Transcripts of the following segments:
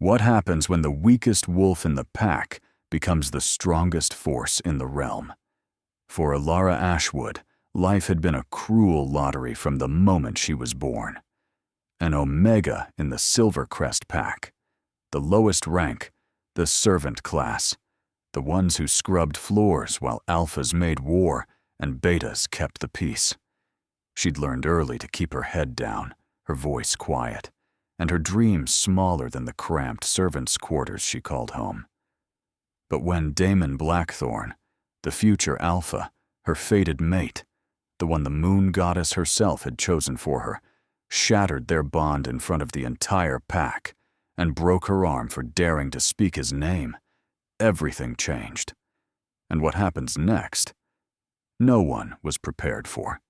What happens when the weakest wolf in the pack becomes the strongest force in the realm? For Alara Ashwood, life had been a cruel lottery from the moment she was born. An Omega in the Silvercrest pack, the lowest rank, the servant class, the ones who scrubbed floors while alphas made war and betas kept the peace. She'd learned early to keep her head down, her voice quiet, and her dreams smaller than the cramped servants' quarters she called home. But when Damon Blackthorn, the future alpha, her fated mate, the one the moon goddess herself had chosen for her, shattered their bond in front of the entire pack and broke her arm for daring to speak his name, everything changed. And what happens next? No one was prepared for.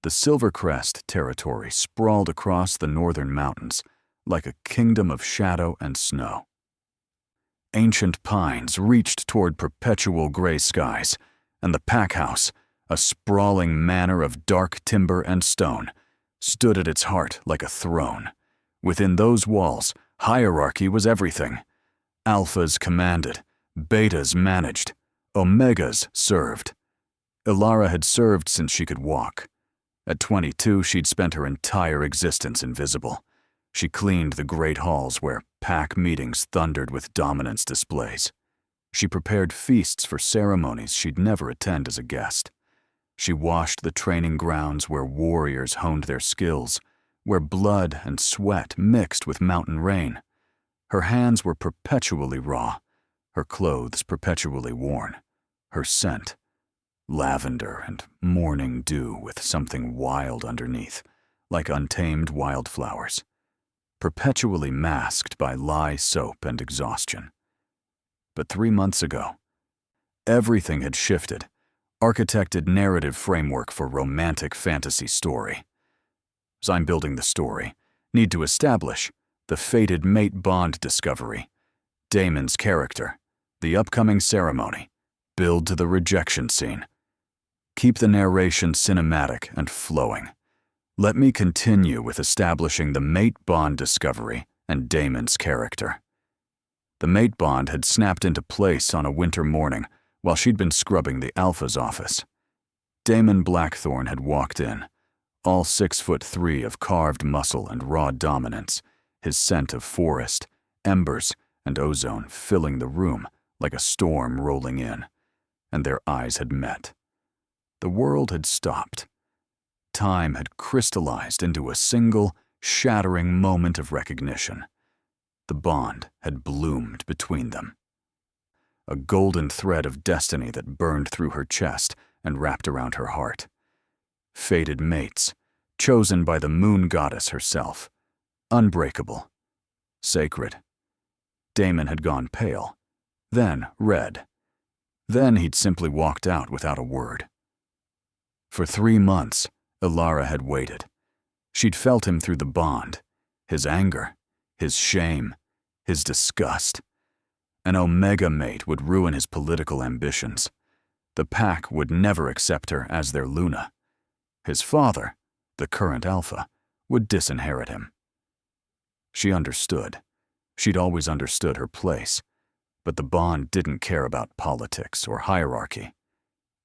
The Silvercrest territory sprawled across the northern mountains like a kingdom of shadow and snow. Ancient pines reached toward perpetual gray skies, and the pack house, a sprawling manor of dark timber and stone, stood at its heart like a throne. Within those walls, hierarchy was everything. Alphas commanded, betas managed, omegas served. Alara had served since she could walk. At 22, she'd spent her entire existence invisible. She cleaned the great halls where pack meetings thundered with dominance displays. She prepared feasts for ceremonies she'd never attend as a guest. She washed the training grounds where warriors honed their skills, where blood and sweat mixed with mountain rain. Her hands were perpetually raw, her clothes perpetually worn, her scent lavender and morning dew with something wild underneath, like untamed wildflowers, perpetually masked by lye soap and exhaustion. But 3 months ago, everything had shifted, architected narrative framework for romantic fantasy story. As I'm building the story, need to establish the fated mate bond discovery, Damon's character, the upcoming ceremony, build to the rejection scene. Keep the narration cinematic and flowing. Let me continue with establishing the mate bond discovery and Damon's character. The mate bond had snapped into place on a winter morning while she'd been scrubbing the Alpha's office. Damon Blackthorn had walked in, all 6'3" of carved muscle and raw dominance, his scent of forest, embers, and ozone filling the room like a storm rolling in, and their eyes had met. The world had stopped. Time had crystallized into a single, shattering moment of recognition. The bond had bloomed between them. A golden thread of destiny that burned through her chest and wrapped around her heart. Fated mates, chosen by the moon goddess herself. Unbreakable. Sacred. Damon had gone pale, then red. Then he'd simply walked out without a word. For 3 months, Alara had waited. She'd felt him through the bond, his anger, his shame, his disgust. An Omega mate would ruin his political ambitions. The pack would never accept her as their Luna. His father, the current Alpha, would disinherit him. She understood. She'd always understood her place, but the bond didn't care about politics or hierarchy.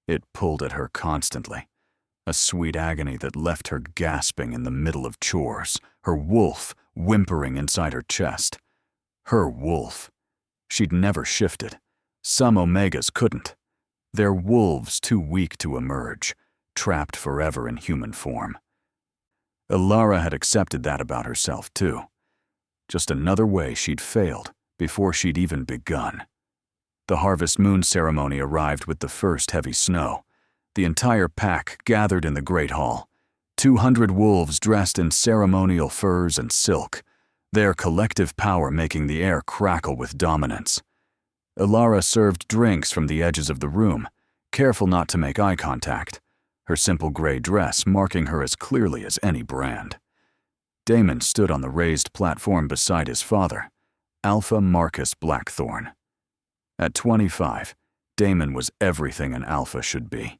It pulled at her constantly, a sweet agony that left her gasping in the middle of chores, her wolf whimpering inside her chest. Her wolf. She'd never shifted. Some Omegas couldn't. They're wolves too weak to emerge, trapped forever in human form. Alara had accepted that about herself, too. Just another way she'd failed before she'd even begun. The harvest moon ceremony arrived with the first heavy snow. The entire pack gathered in the Great Hall, 200 wolves dressed in ceremonial furs and silk, their collective power making the air crackle with dominance. Alara served drinks from the edges of the room, careful not to make eye contact, her simple gray dress marking her as clearly as any brand. Damon stood on the raised platform beside his father, Alpha Marcus Blackthorn. At 25, Damon was everything an Alpha should be.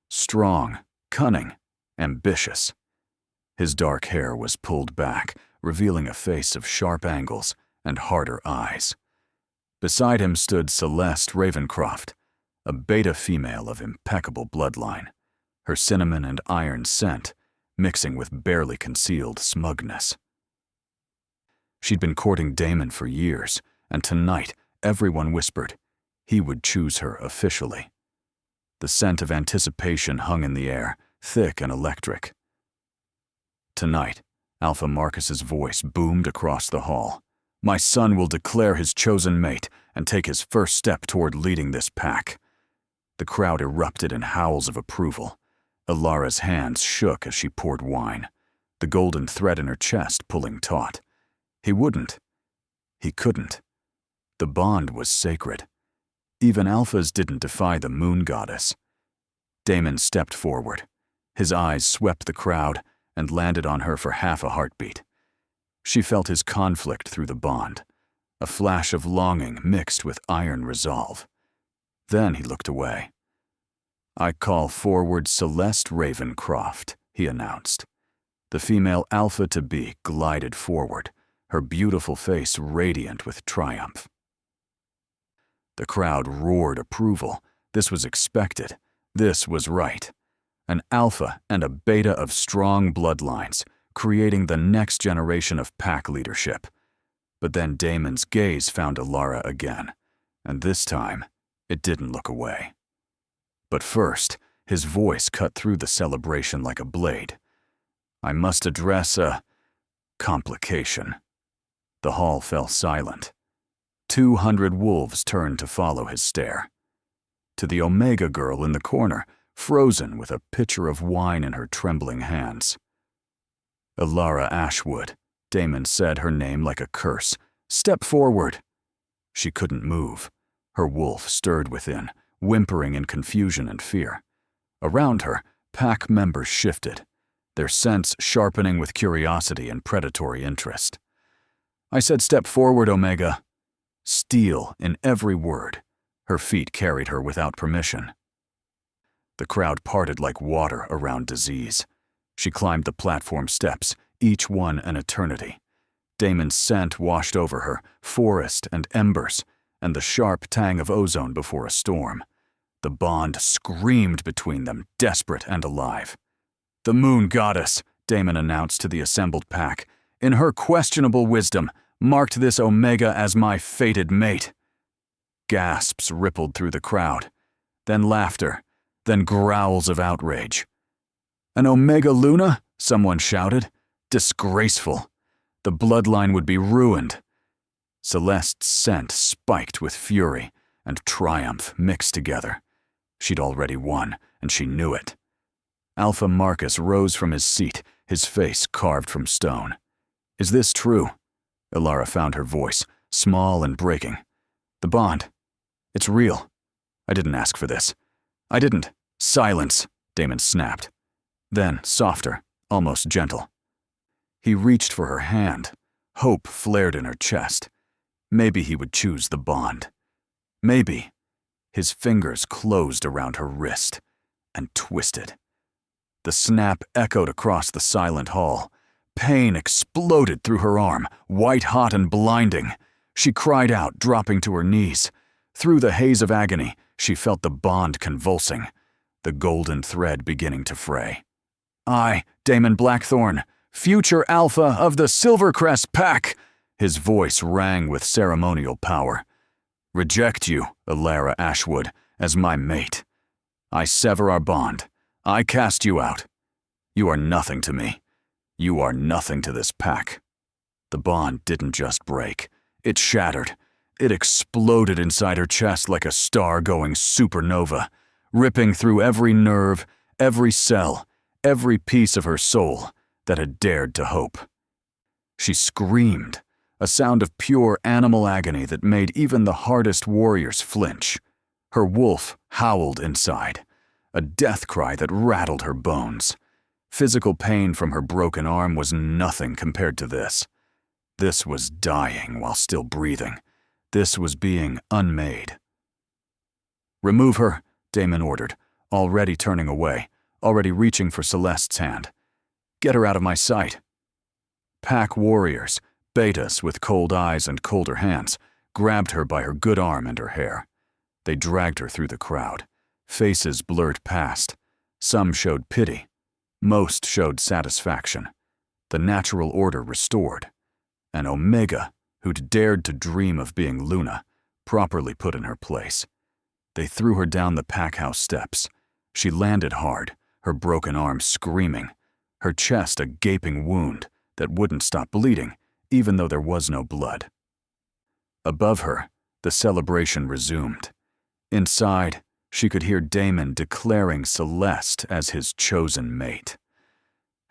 Strong, cunning, ambitious. His dark hair was pulled back, revealing a face of sharp angles and harder eyes. Beside him stood Celeste Ravencroft, a beta female of impeccable bloodline, her cinnamon and iron scent mixing with barely concealed smugness. She'd been courting Damon for years, and tonight everyone whispered he would choose her officially. The scent of anticipation hung in the air, thick and electric. Tonight, Alpha Marcus's voice boomed across the hall. My son will declare his chosen mate and take his first step toward leading this pack. The crowd erupted in howls of approval. Ilara's hands shook as she poured wine, the golden thread in her chest pulling taut. He wouldn't. He couldn't. The bond was sacred. Even Alphas didn't defy the moon goddess. Damon stepped forward. His eyes swept the crowd and landed on her for half a heartbeat. She felt his conflict through the bond, a flash of longing mixed with iron resolve. Then he looked away. I call forward Celeste Ravencroft, he announced. The female Alpha-to-be glided forward, her beautiful face radiant with triumph. The crowd roared approval. This was expected. This was right. An alpha and a beta of strong bloodlines, creating the next generation of pack leadership. But then Damon's gaze found Ilara again, and this time, it didn't look away. But first, his voice cut through the celebration like a blade. I must address a complication. The hall fell silent. 200 wolves turned to follow his stare. To the Omega girl in the corner, frozen with a pitcher of wine in her trembling hands. Ilara Ashwood, Damon said her name like a curse. Step forward. She couldn't move. Her wolf stirred within, whimpering in confusion and fear. Around her, pack members shifted, their scents sharpening with curiosity and predatory interest. I said step forward, Omega. Steel in every word. Her feet carried her without permission. The crowd parted like water around disease. She climbed the platform steps, each one an eternity. Damon's scent washed over her, forest and embers, and the sharp tang of ozone before a storm. The bond screamed between them, desperate and alive. The moon goddess, Damon announced to the assembled pack, in her questionable wisdom, marked this Omega as my fated mate. Gasps rippled through the crowd, then laughter, then growls of outrage. An Omega Luna? Someone shouted. Disgraceful. The bloodline would be ruined. Celeste's scent spiked with fury and triumph mixed together. She'd already won, and she knew it. Alpha Marcus rose from his seat, his face carved from stone. Is this true? Ilara found her voice, small and breaking. The bond. It's real. I didn't ask for this. I didn't. Silence, Damon snapped. Then, softer, almost gentle. He reached for her hand. Hope flared in her chest. Maybe he would choose the bond. Maybe. His fingers closed around her wrist and twisted. The snap echoed across the silent hall. Pain exploded through her arm, white-hot and blinding. She cried out, dropping to her knees. Through the haze of agony, she felt the bond convulsing, the golden thread beginning to fray. I, Damon Blackthorne, future alpha of the Silvercrest Pack, his voice rang with ceremonial power. Reject you, Ilara Ashwood, as my mate. I sever our bond. I cast you out. You are nothing to me. You are nothing to this pack. The bond didn't just break. It shattered. It exploded inside her chest like a star-going supernova, ripping through every nerve, every cell, every piece of her soul that had dared to hope. She screamed, a sound of pure animal agony that made even the hardest warriors flinch. Her wolf howled inside, a death cry that rattled her bones. Physical pain from her broken arm was nothing compared to this. This was dying while still breathing. This was being unmade. Remove her, Damon ordered, already turning away, already reaching for Celeste's hand. Get her out of my sight. Pack warriors, Betas, with cold eyes and colder hands, grabbed her by her good arm and her hair. They dragged her through the crowd. Faces blurred past. Some showed pity. Most showed satisfaction. The natural order restored. And Omega, who'd dared to dream of being Luna, properly put in her place. They threw her down the packhouse steps. She landed hard, her broken arm screaming, her chest a gaping wound that wouldn't stop bleeding, even though there was no blood. Above her, the celebration resumed. Inside, she could hear Damon declaring Celeste as his chosen mate.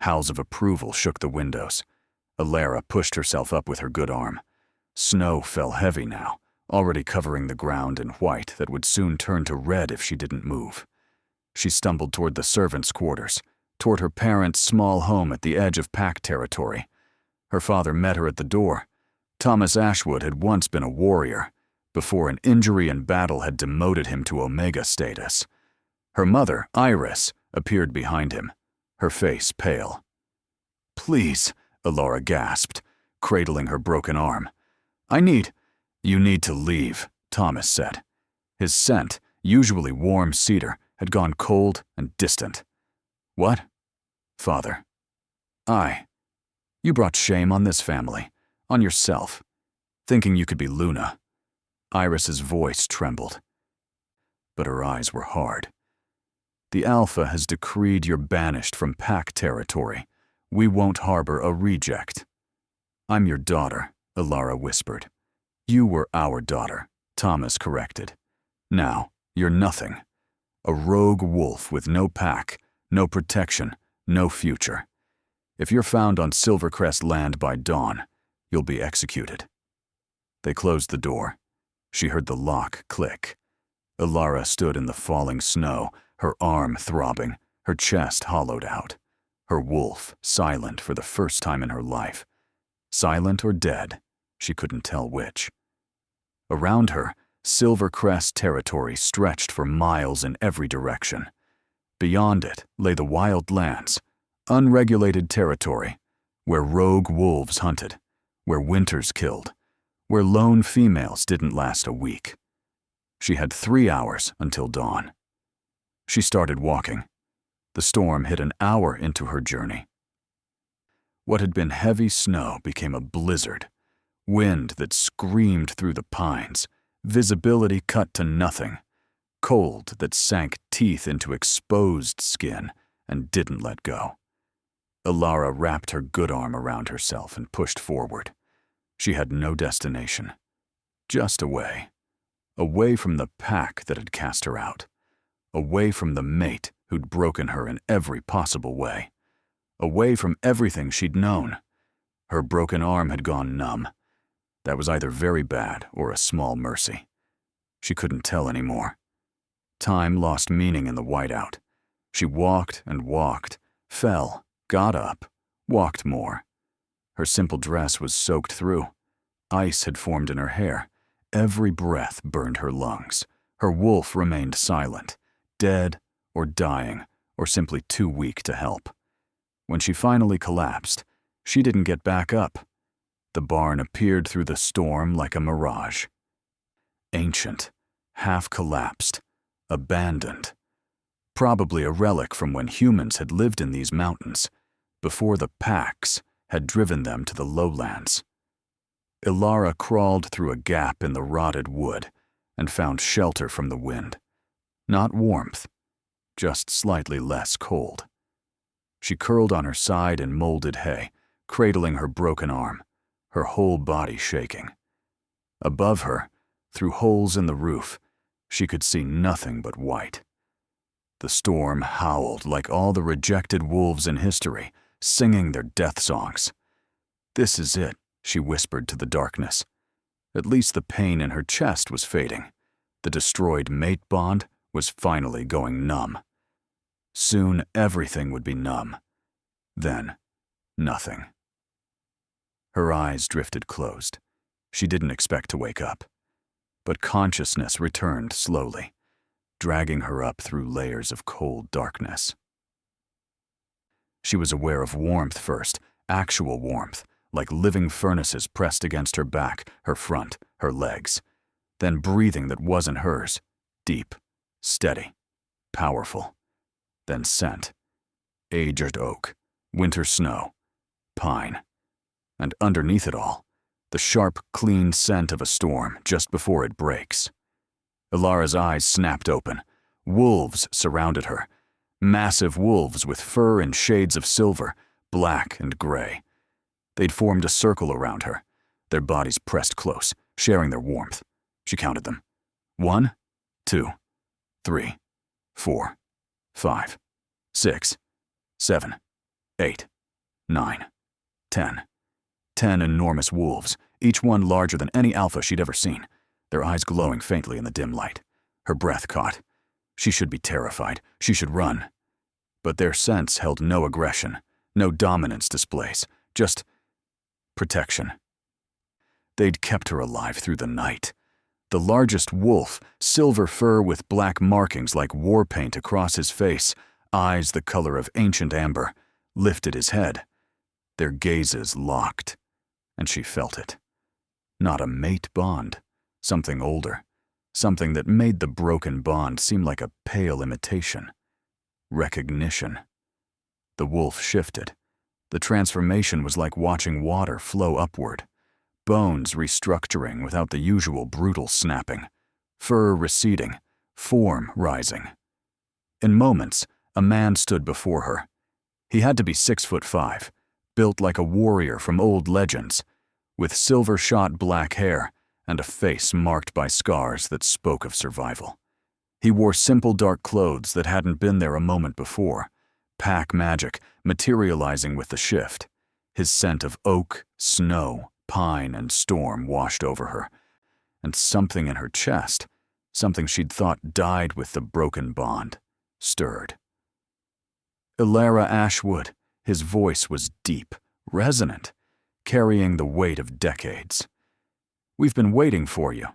Howls of approval shook the windows. Alara pushed herself up with her good arm. Snow fell heavy now, already covering the ground in white that would soon turn to red if she didn't move. She stumbled toward the servants' quarters, toward her parents' small home at the edge of pack territory. Her father met her at the door. Thomas Ashwood had once been a warrior, before an injury in battle had demoted him to Omega status. Her mother, Iris, appeared behind him, her face pale. "Please," Alara gasped, cradling her broken arm. "You need to leave," Thomas said. His scent, usually warm cedar, had gone cold and distant. "What?" "Father." You brought shame on this family, on yourself, thinking you could be Luna." Iris's voice trembled, but her eyes were hard. "The Alpha has decreed you're banished from pack territory. We won't harbor a reject." "I'm your daughter," Alara whispered. "You were our daughter," Thomas corrected. "Now, you're nothing. A rogue wolf with no pack, no protection, no future. If you're found on Silvercrest land by dawn, you'll be executed." They closed the door. She heard the lock click. Alara stood in the falling snow, her arm throbbing, her chest hollowed out. Her wolf silent for the first time in her life. Silent or dead, she couldn't tell which. Around her, Silvercrest territory stretched for miles in every direction. Beyond it lay the wild lands, unregulated territory, where rogue wolves hunted, where winters killed, where lone females didn't last a week. She had 3 hours until dawn. She started walking. The storm hit an hour into her journey. What had been heavy snow became a blizzard, wind that screamed through the pines, visibility cut to nothing, cold that sank teeth into exposed skin and didn't let go. Alara wrapped her good arm around herself and pushed forward. She had no destination. Just away. Away from the pack that had cast her out. Away from the mate who'd broken her in every possible way. Away from everything she'd known. Her broken arm had gone numb. That was either very bad or a small mercy. She couldn't tell anymore. Time lost meaning in the whiteout. She walked and walked, fell, got up, walked more. Her simple dress was soaked through. Ice had formed in her hair. Every breath burned her lungs. Her wolf remained silent, dead or dying, or simply too weak to help. When she finally collapsed, she didn't get back up. The barn appeared through the storm like a mirage. Ancient, half-collapsed, abandoned. Probably a relic from when humans had lived in these mountains, before the packs had driven them to the lowlands. Alara crawled through a gap in the rotted wood and found shelter from the wind. Not warmth, just slightly less cold. She curled on her side in molded hay, cradling her broken arm, her whole body shaking. Above her, through holes in the roof, she could see nothing but white. The storm howled like all the rejected wolves in history, singing their death songs. "This is it," she whispered to the darkness. At least the pain in her chest was fading. The destroyed mate bond was finally going numb. Soon everything would be numb. Then, nothing. Her eyes drifted closed. She didn't expect to wake up. But consciousness returned slowly, dragging her up through layers of cold darkness. She was aware of warmth first, actual warmth, like living furnaces pressed against her back, her front, her legs. Then breathing that wasn't hers, deep, steady, powerful. Then scent. Aged oak, winter snow, pine. And underneath it all, the sharp, clean scent of a storm just before it breaks. Ilara's eyes snapped open. Wolves surrounded her. Massive wolves with fur in shades of silver, black and gray. They'd formed a circle around her, their bodies pressed close, sharing their warmth. She counted them. 1, 2, 3, 4, 5, 6, 7, 8, 9, 10. 10 enormous wolves, each one larger than any alpha she'd ever seen, their eyes glowing faintly in the dim light. Her breath caught. She should be terrified. She should run. But their scents held no aggression, no dominance displays, just protection. They'd kept her alive through the night. The largest wolf, silver fur with black markings like war paint across his face, eyes the color of ancient amber, lifted his head. Their gazes locked, and she felt it. Not a mate bond, something older, something that made the broken bond seem like a pale imitation. Recognition. The wolf shifted. The transformation was like watching water flow upward. Bones restructuring without the usual brutal snapping. Fur receding. Form rising. In moments, a man stood before her. He had to be 6'5", built like a warrior from old legends, with silver-shot black hair and a face marked by scars that spoke of survival. He wore simple dark clothes that hadn't been there a moment before, pack magic materializing with the shift. His scent of oak, snow, pine, and storm washed over her, and something in her chest, something she'd thought died with the broken bond, stirred. Ilara Ashwood, his voice was deep, resonant, carrying the weight of decades. "We've been waiting for you."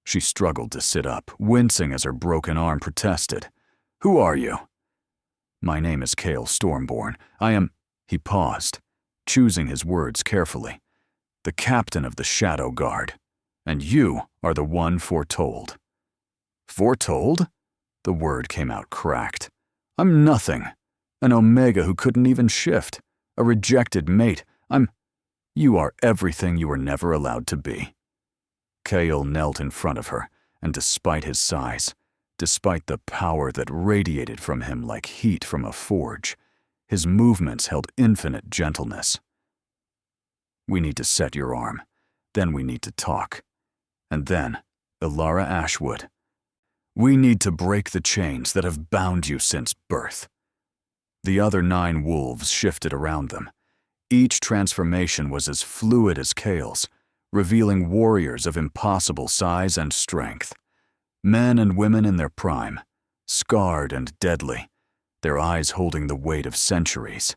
She struggled to sit up, wincing as her broken arm protested. "Who are you?" "My name is Cale Stormborn. I am—" He paused, choosing his words carefully. "The captain of the Shadow Guard. And you are the one foretold." "Foretold?" The word came out cracked. "I'm nothing. An Omega who couldn't even shift. A rejected mate. You are everything you were never allowed to be." Cale knelt in front of her, and despite his size, despite the power that radiated from him like heat from a forge, his movements held infinite gentleness. "We need to set your arm. Then we need to talk. And then, Ilara Ashwood, we need to break the chains that have bound you since birth." The other 9 wolves shifted around them. Each transformation was as fluid as Cale's, revealing warriors of impossible size and strength. Men and women in their prime, scarred and deadly, their eyes holding the weight of centuries.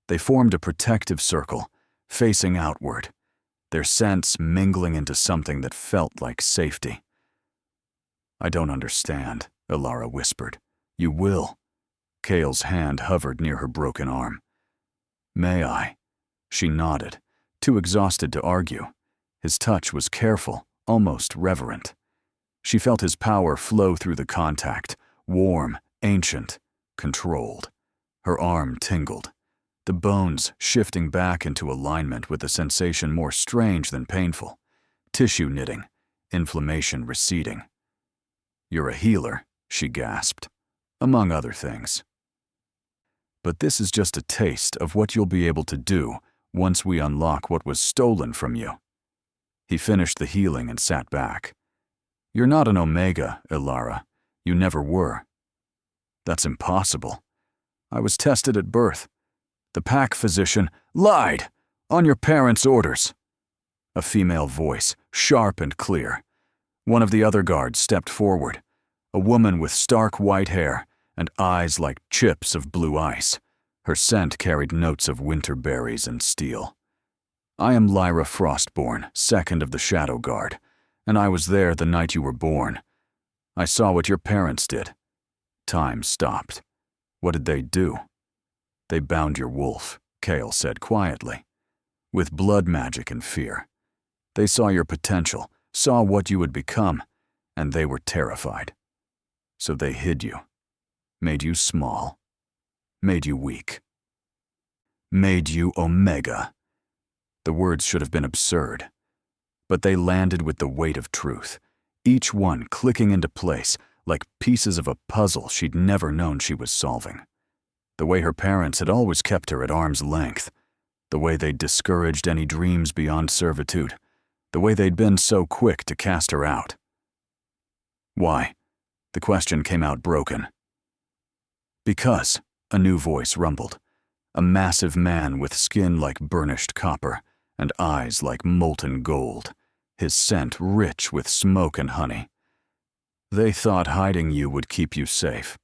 They formed a protective circle, facing outward, their scents mingling into something that felt like safety. "I don't understand," Ilara whispered. "You will." Cale's hand hovered near her broken arm. "May I?" She nodded, too exhausted to argue. His touch was careful, almost reverent. She felt his power flow through the contact, warm, ancient, controlled. Her arm tingled, the bones shifting back into alignment with a sensation more strange than painful. Tissue knitting, inflammation receding. "You're a healer," she gasped, "among other things. But this is just a taste of what you'll be able to do once we unlock what was stolen from you." He finished the healing and sat back. "You're not an Omega, Ilara. You never were." "That's impossible. I was tested at birth. The pack physician lied on your parents' orders." A female voice, sharp and clear. One of the other guards stepped forward, a woman with stark white hair and eyes like chips of blue ice. Her scent carried notes of winter berries and steel. "I am Lyra Frostborn, 2nd of the Shadow Guard, and I was there the night you were born. I saw what your parents did." Time stopped. "What did they do?" "They bound your wolf," Cale said quietly. with blood magic and fear. They saw your potential, saw what you would become, and they were terrified. So they hid you, made you small, made you weak, made you Omega. The words should have been absurd, but they landed with the weight of truth, each one clicking into place like pieces of a puzzle she'd never known she was solving. The way her parents had always kept her at arm's length, the way they'd discouraged any dreams beyond servitude, the way they'd been so quick to cast her out. Why? The question came out broken. Because, a new voice rumbled, a massive man with skin like burnished copper and eyes like molten gold, his scent rich with smoke and honey. They thought hiding you would keep you safe.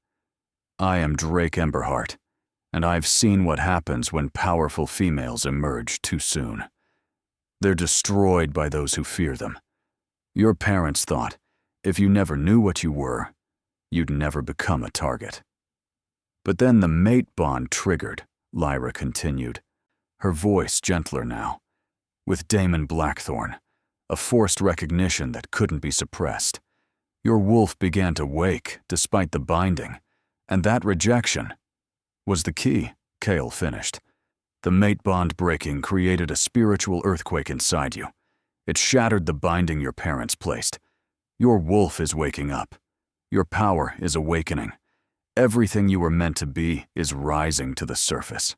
I am Drake Emberheart, and I've seen what happens when powerful females emerge too soon. They're destroyed by those who fear them. Your parents thought, if you never knew what you were, you'd never become a target. But then the mate bond triggered, Lyra continued, her voice gentler now. With Damon Blackthorn, a forced recognition that couldn't be suppressed. Your wolf began to wake despite the binding, and that rejection was the key, Cale finished. The mate bond breaking created a spiritual earthquake inside you. It shattered the binding your parents placed. Your wolf is waking up. Your power is awakening. Everything you were meant to be is rising to the surface.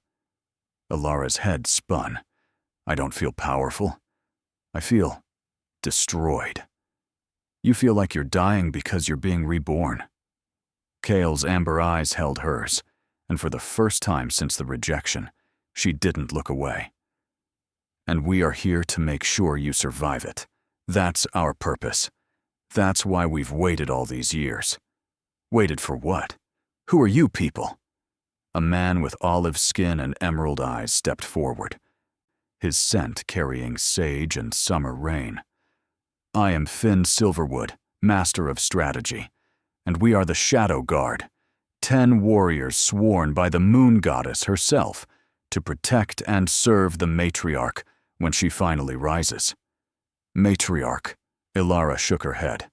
Alara's head spun. I don't feel powerful. I feel destroyed. You feel like you're dying because you're being reborn. Cale's amber eyes held hers, and for the first time since the rejection, she didn't look away. And we are here to make sure you survive it. That's our purpose. That's why we've waited all these years. Waited for what? Who are you people? A man with olive skin and emerald eyes stepped forward, his scent carrying sage and summer rain. I am Finn Silverwood, master of strategy, and we are the Shadow Guard, 10 warriors sworn by the moon goddess herself to protect and serve the matriarch when she finally rises. Matriarch, Ilara shook her head.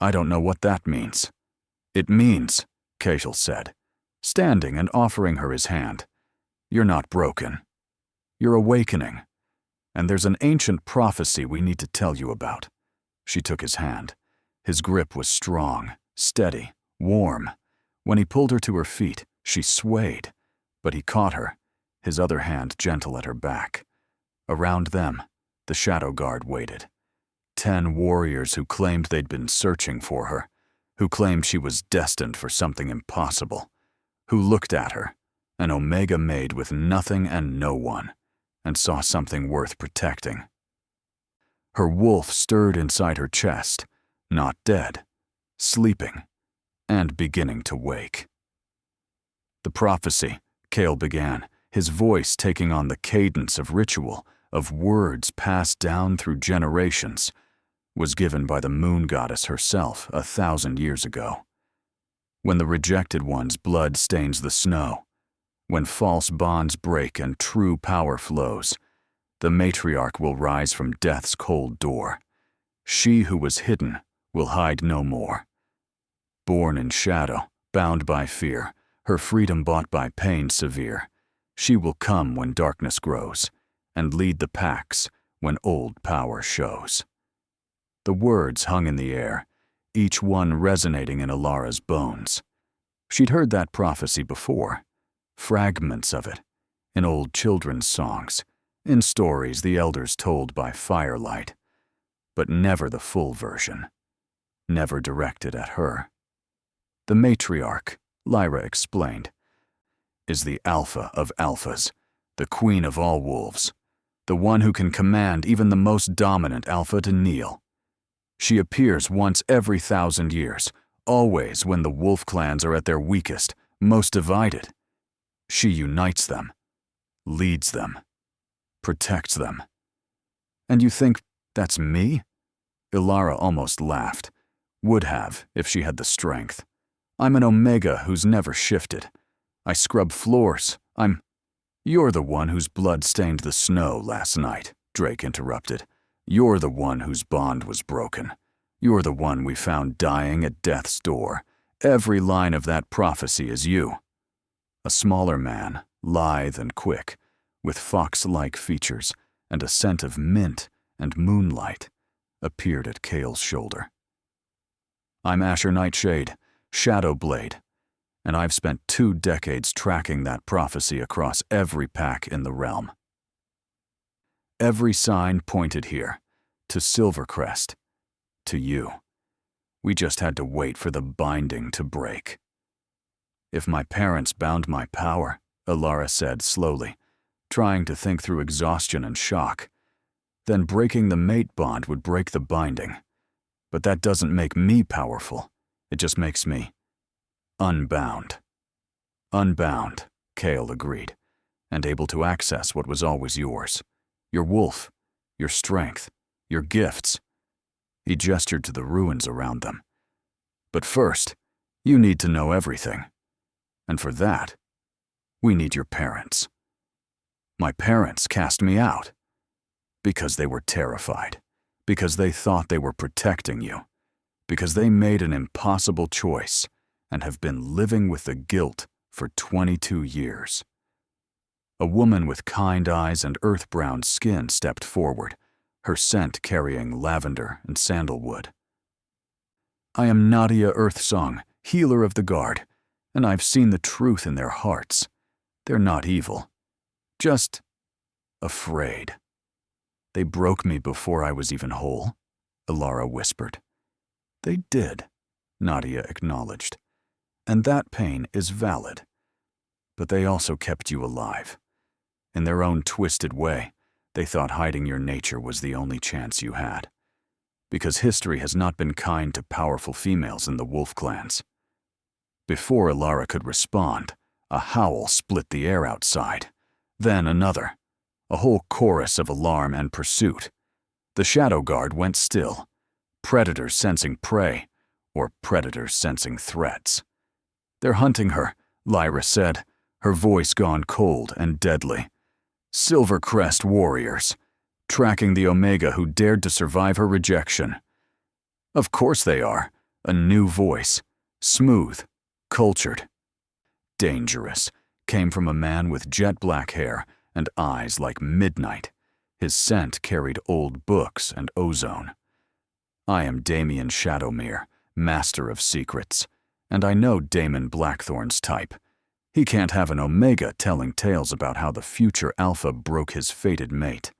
I don't know what that means. It means, Cashel said, standing and offering her his hand. You're not broken. You're awakening. And there's an ancient prophecy we need to tell you about. She took his hand. His grip was strong, steady, warm. When he pulled her to her feet, she swayed, but he caught her, his other hand gentle at her back. Around them, the Shadow Guard waited. 10 warriors who claimed they'd been searching for her, who claimed she was destined for something impossible, who looked at her, an Omega Maid with nothing and no one, and saw something worth protecting. Her wolf stirred inside her chest, not dead, sleeping, and beginning to wake. The prophecy, Cale began, his voice taking on the cadence of ritual, of words passed down through generations, was given by the moon goddess herself 1,000 years ago. When the rejected one's blood stains the snow, when false bonds break and true power flows, the matriarch will rise from death's cold door. She who was hidden will hide no more. Born in shadow, bound by fear, her freedom bought by pain severe, she will come when darkness grows, and lead the packs when old power shows. The words hung in the air, each one resonating in Alara's bones. She'd heard that prophecy before, fragments of it, in old children's songs, in stories the elders told by firelight, but never the full version, never directed at her. The matriarch, Lyra explained, is the alpha of alphas, the queen of all wolves, the one who can command even the most dominant alpha to kneel. She appears once every 1,000 years, always when the wolf clans are at their weakest, most divided. She unites them, leads them, protects them. And you think that's me? Ilara almost laughed. Would have, if she had the strength. I'm an Omega who's never shifted. I scrub floors. You're the one whose blood stained the snow last night, Drake interrupted. You're the one whose bond was broken. You're the one we found dying at death's door. Every line of that prophecy is you. A smaller man, lithe and quick, with fox-like features and a scent of mint and moonlight, appeared at Cale's shoulder. I'm Asher Nightshade, Shadow Blade, and I've spent 2 decades tracking that prophecy across every pack in the realm. Every sign pointed here, to Silvercrest, to you. We just had to wait for the binding to break. If my parents bound my power, Alara said slowly, trying to think through exhaustion and shock, then breaking the mate bond would break the binding. But that doesn't make me powerful. It just makes me unbound. Unbound, Cale agreed, and able to access what was always yours. Your wolf, your strength, your gifts. He gestured to the ruins around them. But first, you need to know everything. And for that, we need your parents. My parents cast me out because they were terrified, because they thought they were protecting you, because they made an impossible choice and have been living with the guilt for 22 years. A woman with kind eyes and earth-brown skin stepped forward, her scent carrying lavender and sandalwood. I am Nadia Earthsong, healer of the guard, and I've seen the truth in their hearts. They're not evil, just afraid. They broke me before I was even whole, Alara whispered. They did, Nadia acknowledged, and that pain is valid. But they also kept you alive. In their own twisted way, they thought hiding your nature was the only chance you had. Because history has not been kind to powerful females in the wolf clans. Before Alara could respond, a howl split the air outside. Then another, a whole chorus of alarm and pursuit. The Shadow Guard went still, predators sensing prey, or predators sensing threats. They're hunting her, Lyra said, her voice gone cold and deadly. Silvercrest warriors, tracking the Omega who dared to survive her rejection. Of course they are, a new voice, smooth, cultured. Dangerous, came from a man with jet-black hair and eyes like midnight. His scent carried old books and ozone. I am Damien Shadowmere, master of secrets, and I know Damon Blackthorn's type. He can't have an Omega telling tales about how the future Alpha broke his fated mate.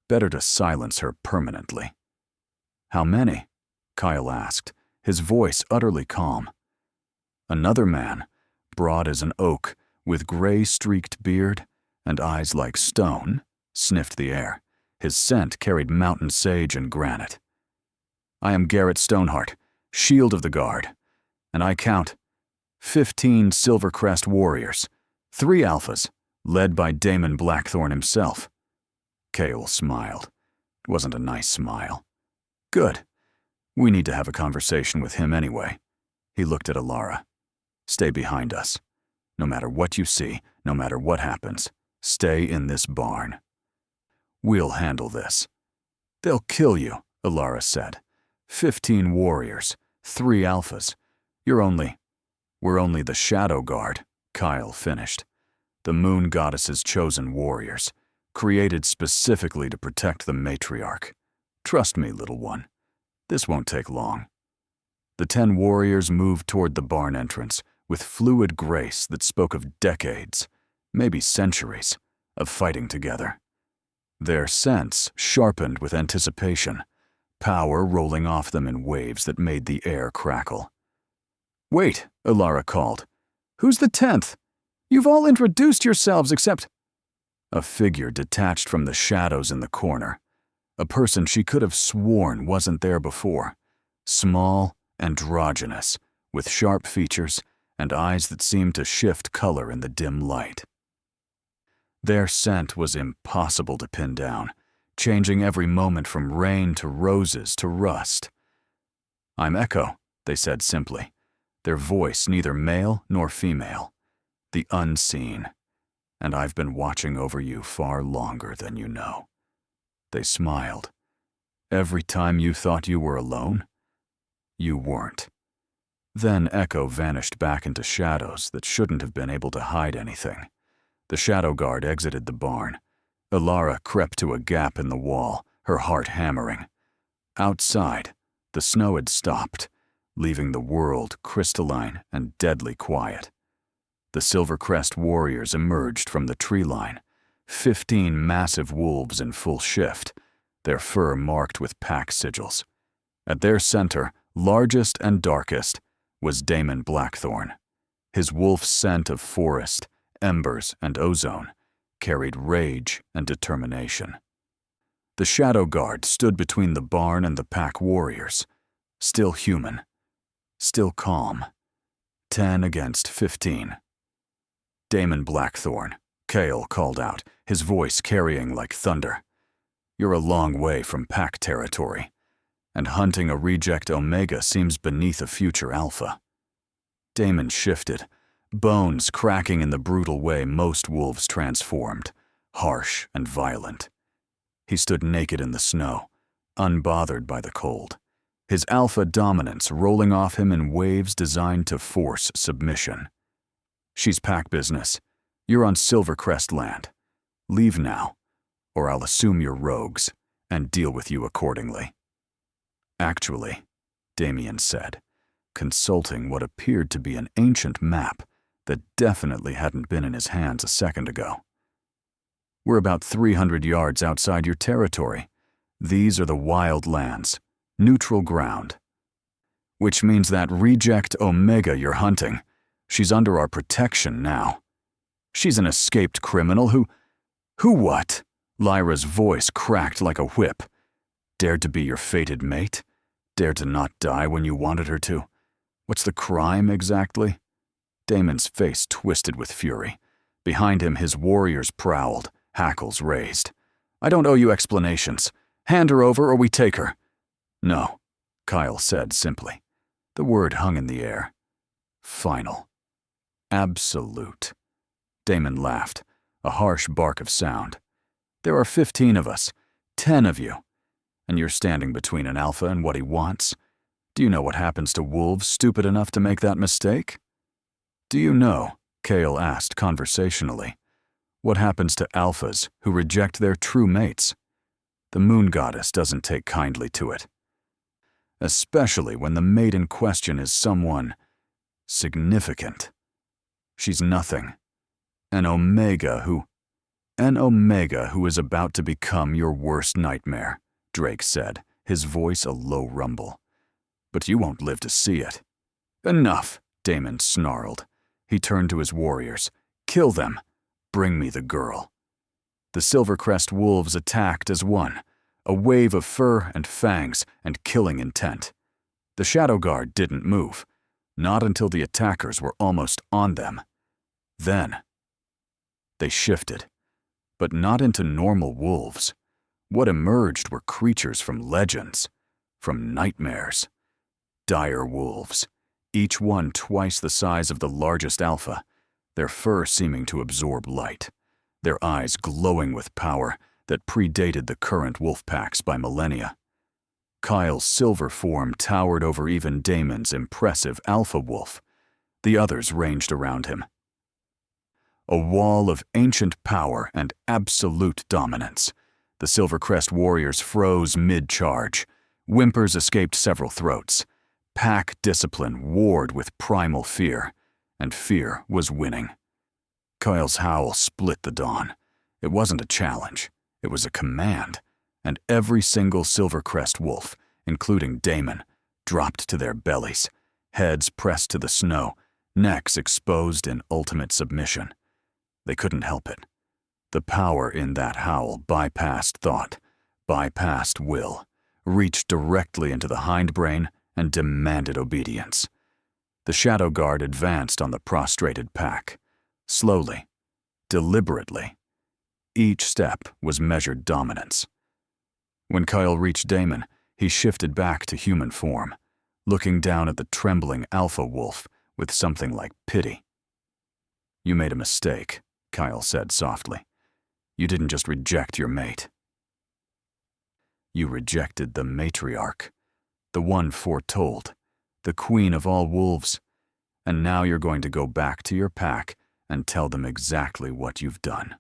Better to silence her permanently. How many? Kyle asked, his voice utterly calm. Another man, broad as an oak, with gray-streaked beard and eyes like stone, sniffed the air. His scent carried mountain sage and granite. I am Garrett Stoneheart, Shield of the Guard, and I count 15 Silvercrest warriors, 3 alphas, led by Damon Blackthorn himself. Cale smiled. It wasn't a nice smile. Good. We need to have a conversation with him anyway. He looked at Alara. Stay behind us. No matter what you see, no matter what happens, stay in this barn. We'll handle this. They'll kill you, Alara said. 15 warriors, 3 alphas. We're only the Shadow Guard, Kyle finished. The Moon Goddess's chosen warriors, created specifically to protect the matriarch. Trust me, little one. This won't take long. The 10 warriors moved toward the barn entrance with fluid grace that spoke of decades, maybe centuries, of fighting together. Their sense sharpened with anticipation, power rolling off them in waves that made the air crackle. Wait, Alara called. Who's the 10th? You've all introduced yourselves except... A figure detached from the shadows in the corner. A person she could have sworn wasn't there before. Small, androgynous, with sharp features and eyes that seemed to shift color in the dim light. Their scent was impossible to pin down, changing every moment from rain to roses to rust. I'm Echo, they said simply, their voice neither male nor female. The unseen. and I've been watching over you far longer than you know." They smiled. "Every time you thought you were alone, you weren't." Then Echo vanished back into shadows that shouldn't have been able to hide anything. The shadow guard exited the barn. Alara crept to a gap in the wall, her heart hammering. Outside, the snow had stopped, leaving the world crystalline and deadly quiet. The Silvercrest warriors emerged from the tree line, 15 massive wolves in full shift, their fur marked with pack sigils. At their center, largest and darkest, was Damon Blackthorn. His wolf scent of forest, embers, and ozone carried rage and determination. The Shadow Guard stood between the barn and the pack warriors, still human, still calm. 10 against 15. "Damon Blackthorn," Kale called out, his voice carrying like thunder. "You're a long way from pack territory, and hunting a reject Omega seems beneath a future Alpha." Damon shifted, bones cracking in the brutal way most wolves transformed, harsh and violent. He stood naked in the snow, unbothered by the cold, his alpha dominance rolling off him in waves designed to force submission. "She's pack business. You're on Silvercrest land. Leave now, or I'll assume you're rogues and deal with you accordingly." "Actually," Damien said, consulting what appeared to be an ancient map that definitely hadn't been in his hands a second ago. "We're about 300 yards outside your territory. These are the wild lands, neutral ground. Which means that reject Omega you're hunting, she's under our protection now. She's an escaped criminal who what?" Lyra's voice cracked like a whip. "Dared to be your fated mate? Dared to not die when you wanted her to? What's the crime exactly?" Damon's face twisted with fury. Behind him, his warriors prowled, hackles raised. "I don't owe you explanations. Hand her over or we take her." "No," Kyle said simply. The word hung in the air. "Final. Absolute." Damon laughed, a harsh bark of sound. "There are 15 of us, 10 of you, and you're standing between an alpha and what he wants. Do you know what happens to wolves stupid enough to make that mistake?" "Do you know," Kale asked conversationally, "what happens to alphas who reject their true mates? The moon goddess doesn't take kindly to it. Especially when the mate in question is someone significant. She's nothing. An Omega who is about to become your worst nightmare," Drake said, his voice a low rumble. "But you won't live to see it." "Enough," Damon snarled. He turned to his warriors. "Kill them. Bring me the girl." The Silvercrest wolves attacked as one, a wave of fur and fangs and killing intent. The Shadow Guard didn't move, not until the attackers were almost on them. Then they shifted, but not into normal wolves. What emerged were creatures from legends, from nightmares. Dire wolves, each one twice the size of the largest alpha, their fur seeming to absorb light, their eyes glowing with power that predated the current wolf packs by millennia. Kyle's silver form towered over even Damon's impressive alpha wolf. The others ranged around him. A wall of ancient power and absolute dominance. The Silvercrest warriors froze mid-charge. Whimpers escaped several throats. Pack discipline warred with primal fear, and fear was winning. Kyle's howl split the dawn. It wasn't a challenge. It was a command, and every single Silvercrest wolf, including Damon, dropped to their bellies, heads pressed to the snow, necks exposed in ultimate submission. They couldn't help it. The power in that howl bypassed thought, bypassed will, reached directly into the hindbrain and demanded obedience. The Shadow Guard advanced on the prostrated pack, slowly, deliberately. Each step was measured dominance. When Kyle reached Damon, he shifted back to human form, looking down at the trembling alpha wolf with something like pity. "You made a mistake," Kyle said softly. You didn't just reject your mate. You rejected the matriarch, the one foretold, the queen of all wolves, and now you're going to go back to your pack and tell them exactly what you've done.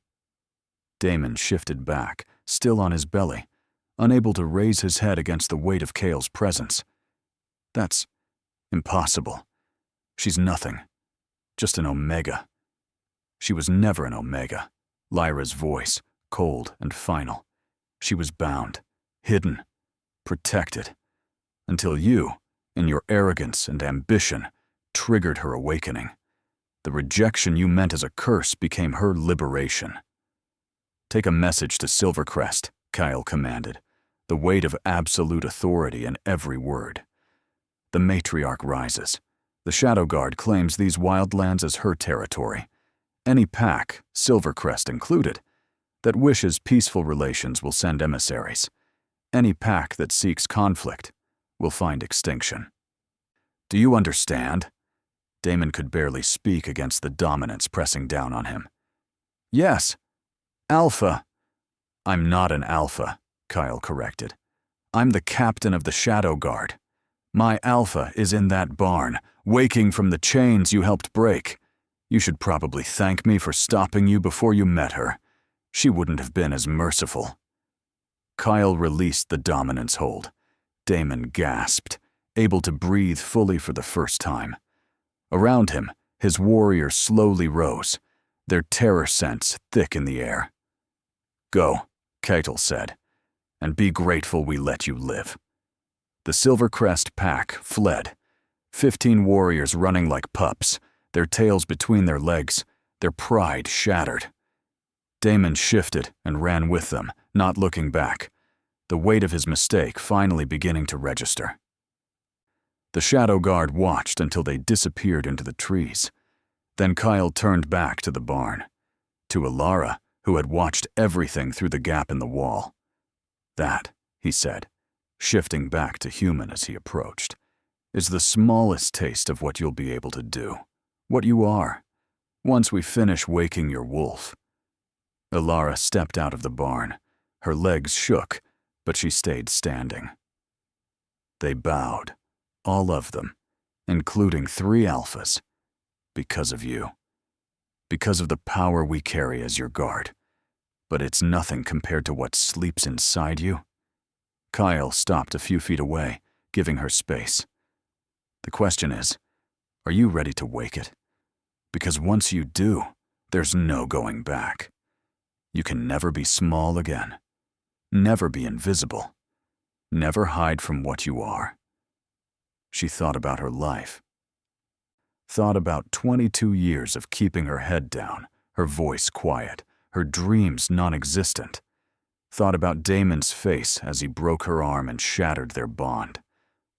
Damon shifted back, still on his belly, unable to raise his head against the weight of Kale's presence. That's impossible. She's nothing. Just an Omega. She was never an Omega. Lyra's voice, cold and final. She was bound, hidden, protected, until you, in your arrogance and ambition, triggered her awakening. The rejection you meant as a curse became her liberation. Take a message to Silvercrest, Kyle commanded, the weight of absolute authority in every word. The matriarch rises. The Shadow Guard claims these wildlands as her territory. Any pack, Silvercrest included, that wishes peaceful relations will send emissaries. Any pack that seeks conflict will find extinction. Do you understand? Damon could barely speak against the dominance pressing down on him. Yes. Alpha. I'm not an alpha, Kyle corrected. I'm the captain of the Shadow Guard. My alpha is in that barn, waking from the chains you helped break. You should probably thank me for stopping you before you met her. She wouldn't have been as merciful. Kyle released the dominance hold. Damon gasped, able to breathe fully for the first time. Around him, his warriors slowly rose, their terror sense thick in the air. Go, Keitel said, and be grateful we let you live. The Silvercrest pack fled, 15 warriors running like pups, their tails between their legs, their pride shattered. Damon shifted and ran with them, not looking back, the weight of his mistake finally beginning to register. The Shadow Guard watched until they disappeared into the trees. Then Kyle turned back to the barn, to Alara, who had watched everything through the gap in the wall. That, he said, shifting back to human as he approached, is the smallest taste of what you'll be able to do, what you are, once we finish waking your wolf. Alara stepped out of the barn. Her legs shook, but she stayed standing. They bowed, all of them, including 3 alphas, because of you. Because of the power we carry as your guard. But it's nothing compared to what sleeps inside you. Kyle stopped a few feet away, giving her space. The question is, are you ready to wake it? Because once you do, there's no going back. You can never be small again. Never be invisible. Never hide from what you are. She thought about her life. Thought about 22 years of keeping her head down, her voice quiet, her dreams non-existent. Thought about Damon's face as he broke her arm and shattered their bond.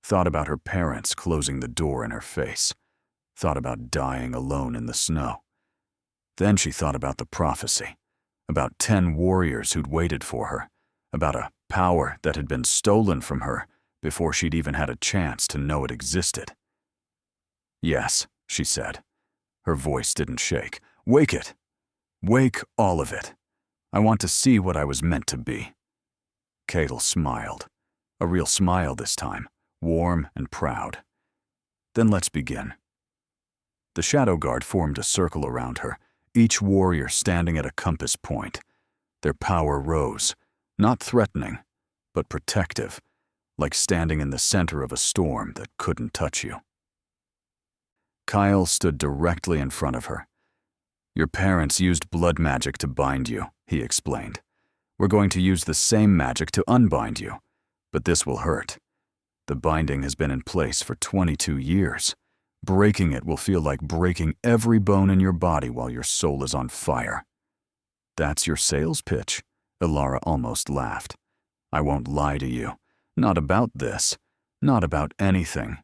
Thought about her parents closing the door in her face. Thought about dying alone in the snow. Then she thought about the prophecy, about 10 warriors who'd waited for her, about a power that had been stolen from her before she'd even had a chance to know it existed. Yes, she said. Her voice didn't shake. Wake it. Wake all of it. I want to see what I was meant to be. Keitel smiled. A real smile this time, warm and proud. Then let's begin. The Shadow Guard formed a circle around her, each warrior standing at a compass point. Their power rose, not threatening, but protective, like standing in the center of a storm that couldn't touch you. Kyle stood directly in front of her. Your parents used blood magic to bind you, he explained. We're going to use the same magic to unbind you, but this will hurt. The binding has been in place for 22 years. Breaking it will feel like breaking every bone in your body while your soul is on fire. That's your sales pitch, Alara almost laughed. I won't lie to you. Not about this. Not about anything.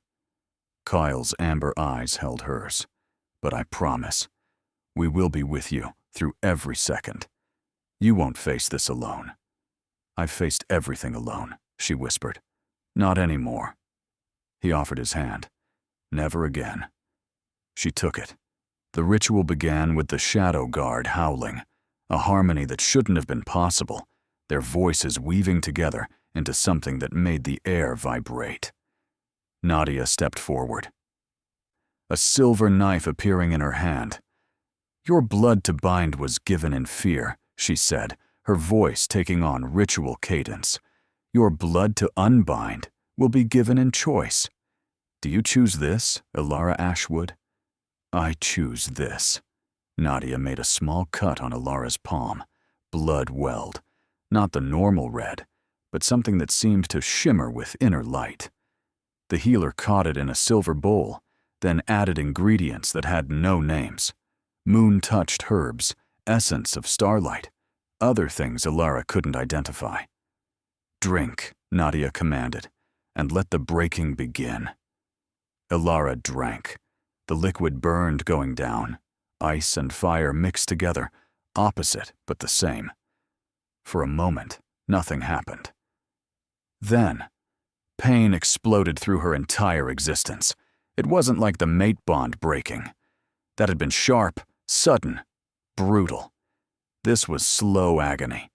Kyle's amber eyes held hers. But I promise, we will be with you through every second. You won't face this alone. I've faced everything alone, she whispered. Not anymore. He offered his hand. Never again. She took it. The ritual began with the Shadow Guard howling, a harmony that shouldn't have been possible, their voices weaving together into something that made the air vibrate. Nadia stepped forward, a silver knife appearing in her hand. "Your blood to bind was given in fear," she said, her voice taking on ritual cadence. "Your blood to unbind will be given in choice. Do you choose this, Elara Ashwood?" "I choose this." Nadia made a small cut on Elara's palm. Blood welled, not the normal red, but something that seemed to shimmer with inner light. The healer caught it in a silver bowl, then added ingredients that had no names. Moon-touched herbs, essence of starlight, other things Elara couldn't identify. "Drink," Nadia commanded, "and let the breaking begin." Elara drank. The liquid burned going down. Ice and fire mixed together, opposite but the same. For a moment, nothing happened. Then, pain exploded through her entire existence. It wasn't like the mate bond breaking. That had been sharp, sudden, brutal. This was slow agony,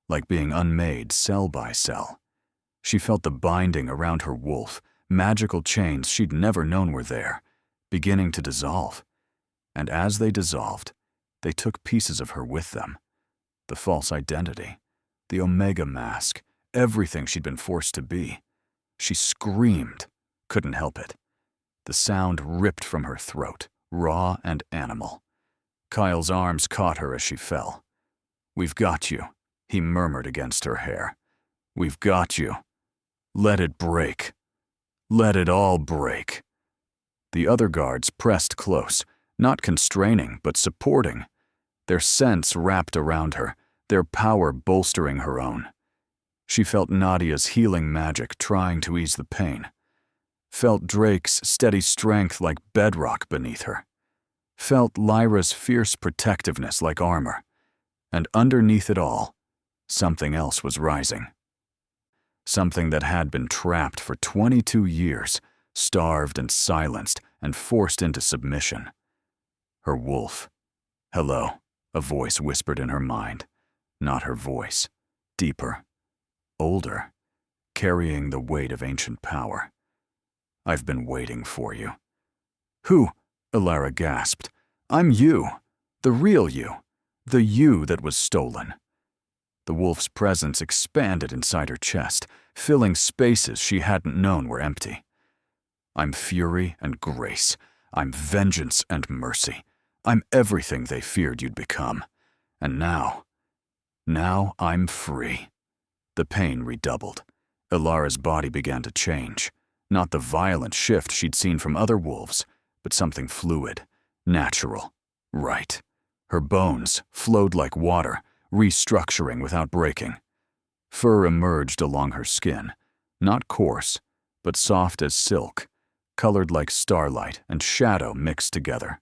like being unmade cell by cell. She felt the binding around her wolf, magical chains she'd never known were there, beginning to dissolve. And as they dissolved, they took pieces of her with them. The false identity, the Omega mask, everything she'd been forced to be. She screamed, couldn't help it. The sound ripped from her throat, raw and animal. Kyle's arms caught her as she fell. "We've got you," he murmured against her hair. "We've got you. Let it break. Let it all break." The other guards pressed close, not constraining, but supporting. Their sense wrapped around her, their power bolstering her own. She felt Nadia's healing magic trying to ease the pain. Felt Drake's steady strength like bedrock beneath her. Felt Lyra's fierce protectiveness like armor. And underneath it all, something else was rising. Something that had been trapped for 22 years, starved and silenced and forced into submission. Her wolf. "Hello," a voice whispered in her mind. Not her voice. Deeper. Older. Carrying the weight of ancient power. "I've been waiting for you." "Who?" Elara gasped. "I'm you. The real you. The you that was stolen." The wolf's presence expanded inside her chest, filling spaces she hadn't known were empty. "I'm fury and grace. I'm vengeance and mercy. I'm everything they feared you'd become. And now I'm free." The pain redoubled. Elara's body began to change. Not the violent shift she'd seen from other wolves, but something fluid, natural, right. Her bones flowed like water, restructuring without breaking. Fur emerged along her skin, not coarse, but soft as silk, colored like starlight and shadow mixed together.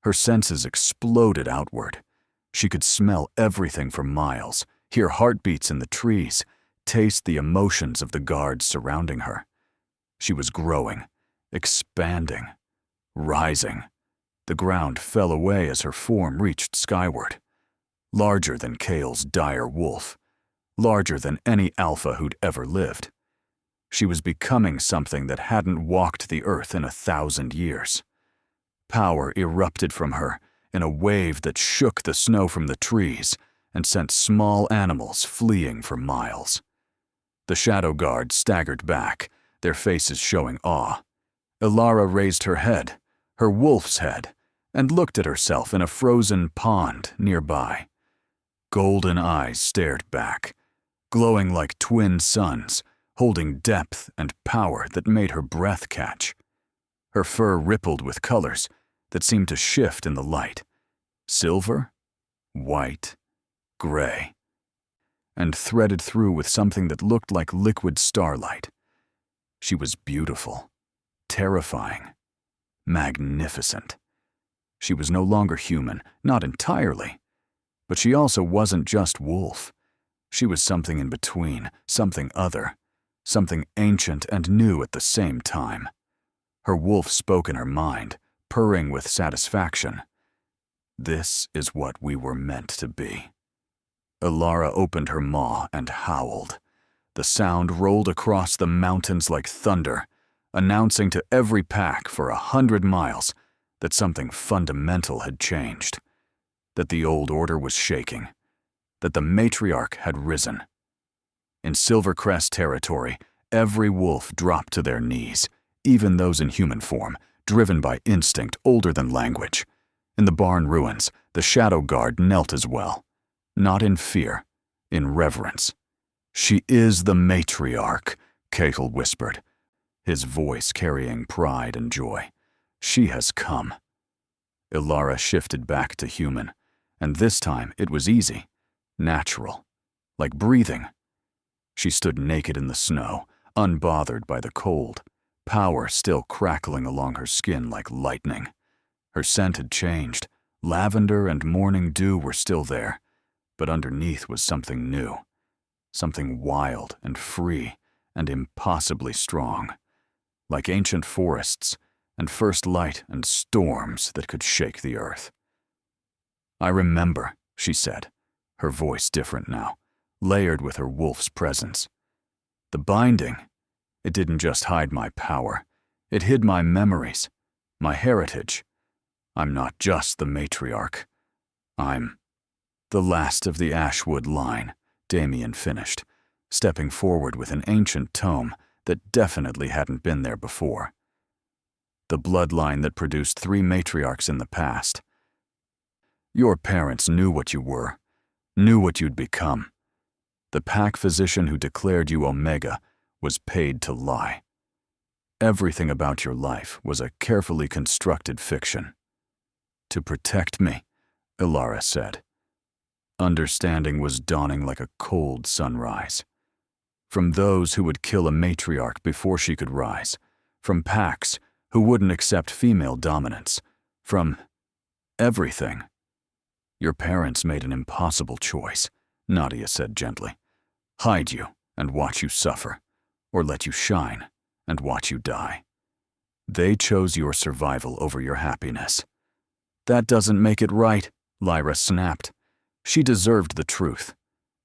Her senses exploded outward. She could smell everything for miles, hear heartbeats in the trees, taste the emotions of the guards surrounding her. She was growing, expanding, rising. The ground fell away as her form reached skyward. Larger than Kale's dire wolf. Larger than any alpha who'd ever lived. She was becoming something that hadn't walked the earth in 1,000 years. Power erupted from her in a wave that shook the snow from the trees and sent small animals fleeing for miles. The Shadow Guard staggered back, their faces showing awe. Elara raised her head, her wolf's head, and looked at herself in a frozen pond nearby. Golden eyes stared back, glowing like twin suns, holding depth and power that made her breath catch. Her fur rippled with colors that seemed to shift in the light. Silver, white, gray, and threaded through with something that looked like liquid starlight. She was beautiful, terrifying, magnificent. She was no longer human, not entirely, but she also wasn't just wolf. She was something in between, something other, something ancient and new at the same time. Her wolf spoke in her mind, purring with satisfaction. This is what we were meant to be. Alara opened her maw and howled. The sound rolled across the mountains like thunder, announcing to every pack for 100 miles that something fundamental had changed, that the old order was shaking, that the matriarch had risen. In Silvercrest territory, every wolf dropped to their knees, even those in human form, driven by instinct older than language. In the barn ruins, the Shadow Guard knelt as well, not in fear, in reverence. "She is the matriarch," Cahill whispered, his voice carrying pride and joy. "She has come." Alara shifted back to human, and this time it was easy, natural, like breathing. She stood naked in the snow, unbothered by the cold, power still crackling along her skin like lightning. Her scent had changed. Lavender and morning dew were still there, but underneath was something new, something wild and free and impossibly strong, like ancient forests and first light and storms that could shake the earth. "I remember," she said, her voice different now, layered with her wolf's presence. "The binding, it didn't just hide my power, it hid my memories, my heritage. I'm not just the matriarch. I'm the last of the Ashwood line," Damien finished, stepping forward with an ancient tome that definitely hadn't been there before. The bloodline that produced 3 matriarchs in the past. Your parents knew what you were, knew what you'd become. The pack physician who declared you Omega was paid to lie. Everything about your life was a carefully constructed fiction. "To protect me," Alara said. Understanding was dawning like a cold sunrise. From those who would kill a matriarch before she could rise, from packs who wouldn't accept female dominance, from everything. "Your parents made an impossible choice," Nadia said gently. "Hide you and watch you suffer, or let you shine and watch you die. They chose your survival over your happiness." "That doesn't make it right," Lyra snapped. "She deserved the truth.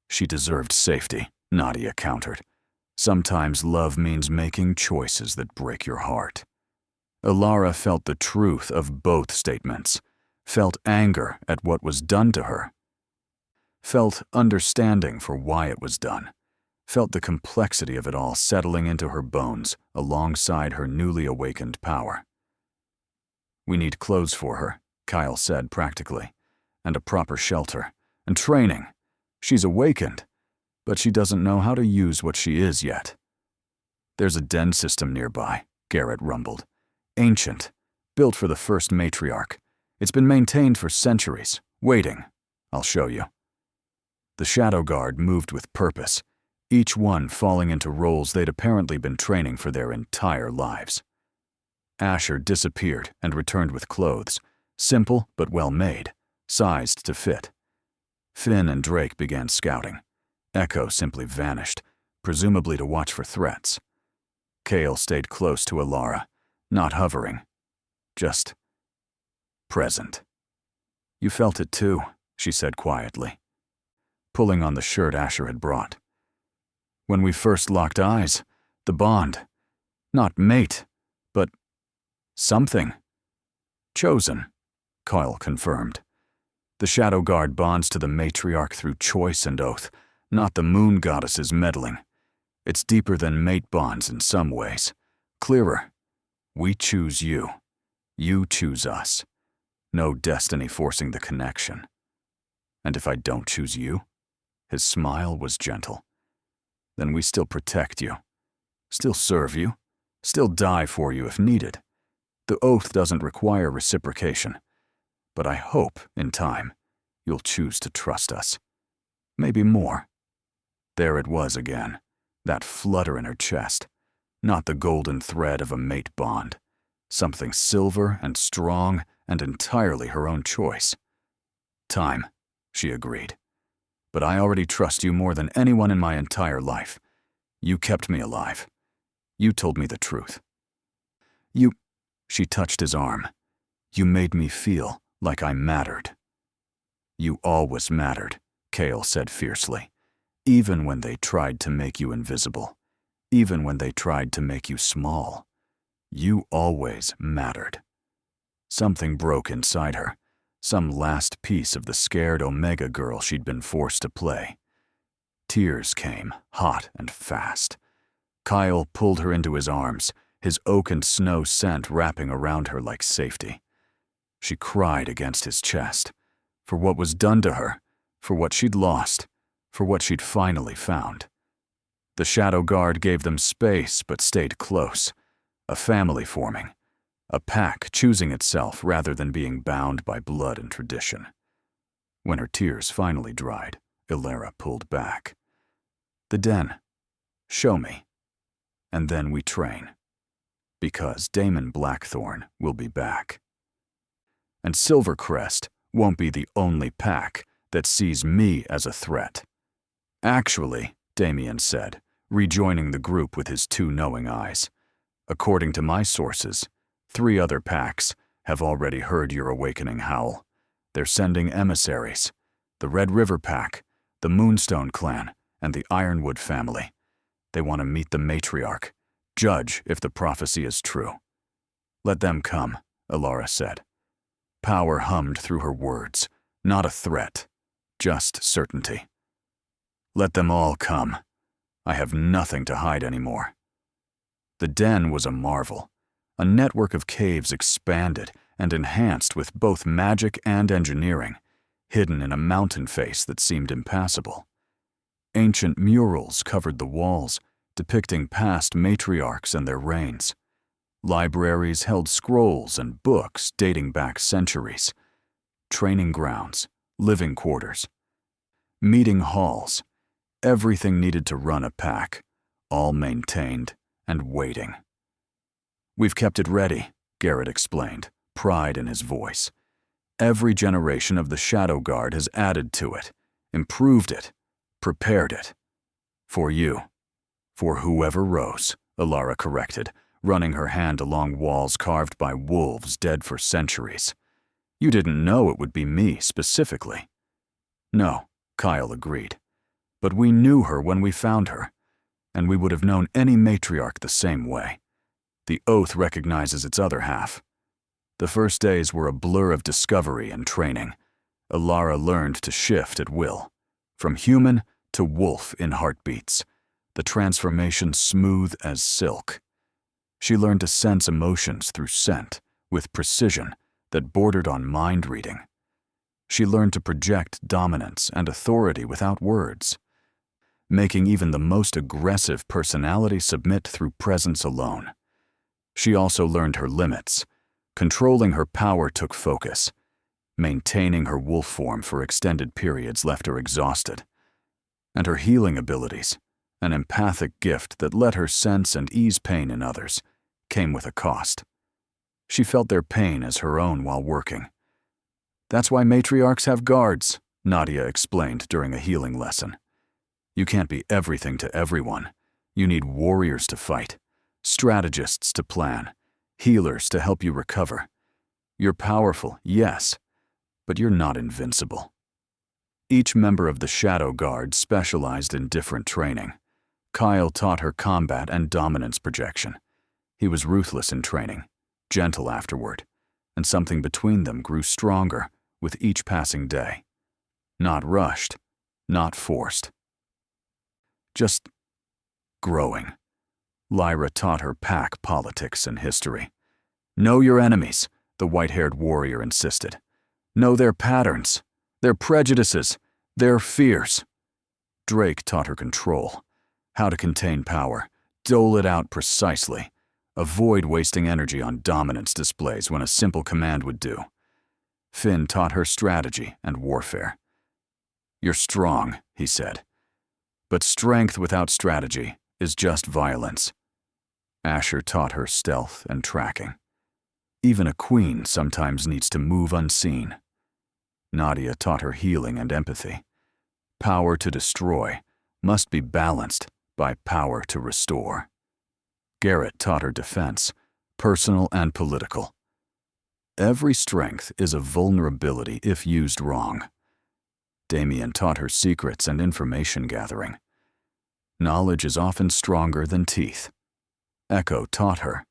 She deserved safety," Nadia countered. "Sometimes love means making choices that break your heart." Alara felt the truth of both statements, felt anger at what was done to her, felt understanding for why it was done, felt the complexity of it all settling into her bones alongside her newly awakened power. "We need clothes for her," Kyle said practically, "and a proper shelter, and training. She's awakened, but she doesn't know how to use what she is yet." "There's a den system nearby," Garrett rumbled. "Ancient, built for the first matriarch. It's been maintained for centuries, waiting. I'll show you." The Shadow Guard moved with purpose, each one falling into roles they'd apparently been training for their entire lives. Asher disappeared and returned with clothes, simple but well made, sized to fit. Finn and Drake began scouting. Echo simply vanished, presumably to watch for threats. Kale stayed close to Alara, not hovering, just present. "You felt it too," she said quietly, pulling on the shirt Asher had brought. "When we first locked eyes, the bond, not mate, but something. Chosen," Kyle confirmed. "The Shadow Guard bonds to the matriarch through choice and oath, not the moon goddess's meddling. It's deeper than mate bonds in some ways. Clearer. We choose you. You choose us. No destiny forcing the connection. And if I don't choose you," his smile was gentle, "then we still protect you, still serve you, still die for you if needed. The oath doesn't require reciprocation, but I hope, in time, you'll choose to trust us. Maybe more." There it was again, that flutter in her chest, not the golden thread of a mate bond, something silver and strong and entirely her own choice. "Time," she agreed. "But I already trust you more than anyone in my entire life. You kept me alive. You told me the truth. You..." She touched his arm. You made me feel like I mattered." "You always mattered," Kale said fiercely, "even when they tried to make you invisible, even when they tried to make you small. You always mattered." Something broke inside her, some last piece of the scared Omega girl she'd been forced to play. Tears came, hot and fast. Kyle pulled her into his arms, his oak and snow scent wrapping around her like safety. She cried against his chest, for what was done to her, for what she'd lost, for what she'd finally found. The Shadow Guard gave them space but stayed close, a family forming, a pack choosing itself rather than being bound by blood and tradition. When her tears finally dried, Illyra pulled back. "The den. Show me. And then we train. Because Damon Blackthorn will be back. And Silvercrest won't be the only pack that sees me as a threat." "Actually," Damien said, rejoining the group with his two knowing eyes, "according to my sources, 3 other packs have already heard your awakening howl. They're sending emissaries. The Red River Pack, the Moonstone Clan, and the Ironwood family. They want to meet the matriarch, judge if the prophecy is true." "Let them come," Illyra said. Power hummed through her words, not a threat, just certainty. "Let them all come. I have nothing to hide anymore." The den was a marvel. A network of caves expanded and enhanced with both magic and engineering, hidden in a mountain face that seemed impassable. Ancient murals covered the walls, depicting past matriarchs and their reigns. Libraries held scrolls and books dating back centuries. Training grounds, living quarters, meeting halls, everything needed to run a pack, all maintained and waiting. "We've kept it ready," Garrett explained, pride in his voice. "Every generation of the Shadow Guard has added to it, improved it, prepared it. For you. For whoever rose," Illyra corrected, running her hand along walls carved by wolves dead for centuries. "You didn't know it would be me specifically." "No," Kyle agreed. "But we knew her when we found her, and we would have known any matriarch the same way. The oath recognizes its other half." The first days were a blur of discovery and training. Illyra learned to shift at will, from human to wolf in heartbeats, the transformation smooth as silk. She learned to sense emotions through scent, with precision that bordered on mind reading. She learned to project dominance and authority without words, making even the most aggressive personality submit through presence alone. She also learned her limits. Controlling her power took focus. Maintaining her wolf form for extended periods left her exhausted. And her healing abilities, an empathic gift that let her sense and ease pain in others, came with a cost. She felt their pain as her own while working. "That's why matriarchs have guards," Nadia explained during a healing lesson. "You can't be everything to everyone. You need warriors to fight, strategists to plan, healers to help you recover. You're powerful, yes, but you're not invincible." Each member of the Shadow Guard specialized in different training. Kyle taught her combat and dominance projection. He was ruthless in training, gentle afterward, and something between them grew stronger with each passing day. Not rushed, not forced. Just growing. Lyra taught her pack politics and history. "Know your enemies," the white-haired warrior insisted. "Know their patterns, their prejudices, their fears." Drake taught her control, how to contain power, dole it out precisely, avoid wasting energy on dominance displays when a simple command would do. Finn taught her strategy and warfare. "You're strong," he said, "but strength without strategy is just violence." Asher taught her stealth and tracking. Even a queen sometimes needs to move unseen. Nadia taught her healing and empathy. Power to destroy must be balanced by power to restore. Garrett taught her defense, personal and political. Every strength is a vulnerability if used wrong. Damien taught her secrets and information gathering. Knowledge is often stronger than teeth. Echo taught her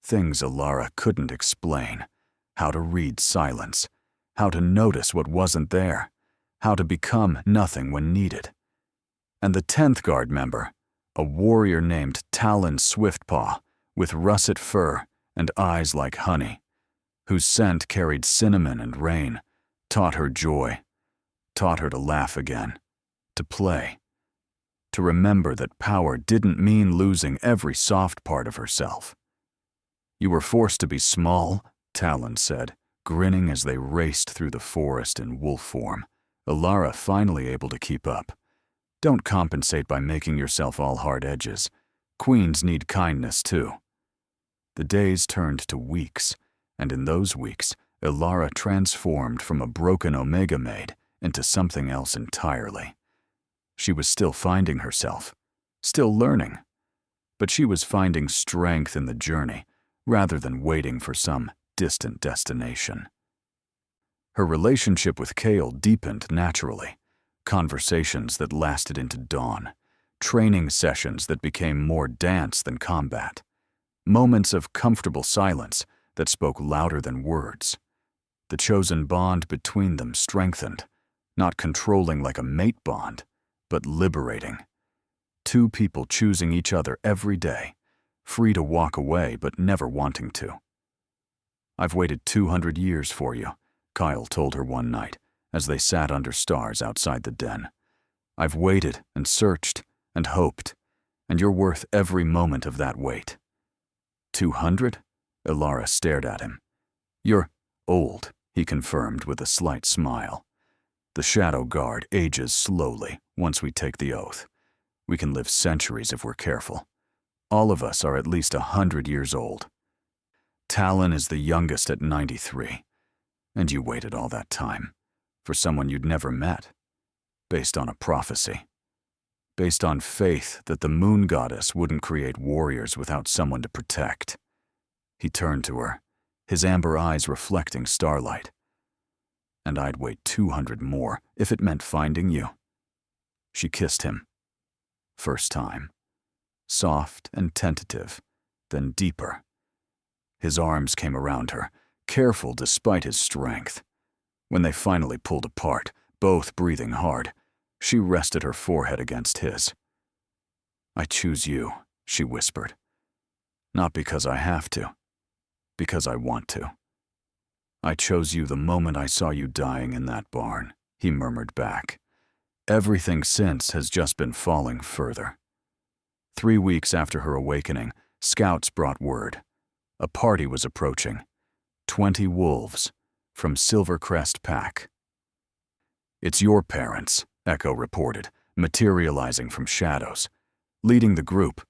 things Alara couldn't explain: how to read silence, how to notice what wasn't there, how to become nothing when needed. And the 10th Guard member, a warrior named Talon Swiftpaw, with russet fur and eyes like honey, whose scent carried cinnamon and rain, taught her joy, taught her to laugh again, to play, to remember that power didn't mean losing every soft part of herself. "You were forced to be small," Talon said, grinning as they raced through the forest in wolf form, Alara finally able to keep up. "Don't compensate by making yourself all hard edges. Queens need kindness too." The days turned to weeks, and in those weeks, Alara transformed from a broken Omega Maid into something else entirely. She was still finding herself, still learning, but she was finding strength in the journey rather than waiting for some distant destination. Her relationship with Kale deepened naturally, conversations that lasted into dawn, training sessions that became more dance than combat, moments of comfortable silence that spoke louder than words. The chosen bond between them strengthened, not controlling like a mate bond, but liberating. Two people choosing each other every day, free to walk away but never wanting to. "I've waited 200 years for you," Kyle told her one night as they sat under stars outside the den. "I've waited and searched and hoped, and you're worth every moment of that wait." 200? Alara stared at him. "You're old," he confirmed with a slight smile. "The Shadow Guard ages slowly once we take the oath. We can live centuries if we're careful. All of us are at least 100 years old. Talon is the youngest at 93. And you waited all that time for someone you'd never met, based on a prophecy, based on faith that the moon goddess wouldn't create warriors without someone to protect." He turned to her, his amber eyes reflecting starlight. "And I'd wait 200 more if it meant finding you." She kissed him. First time. Soft and tentative, then deeper. His arms came around her, careful despite his strength. When they finally pulled apart, both breathing hard, she rested her forehead against his. "I choose you," she whispered. "Not because I have to, because I want to." "I chose you the moment I saw you dying in that barn," he murmured back. Everything since has just been falling further. 3 weeks after her awakening, scouts brought word. A party was approaching. 20 wolves from Silvercrest Pack. "It's your parents," Echo reported, materializing from shadows. Leading the group,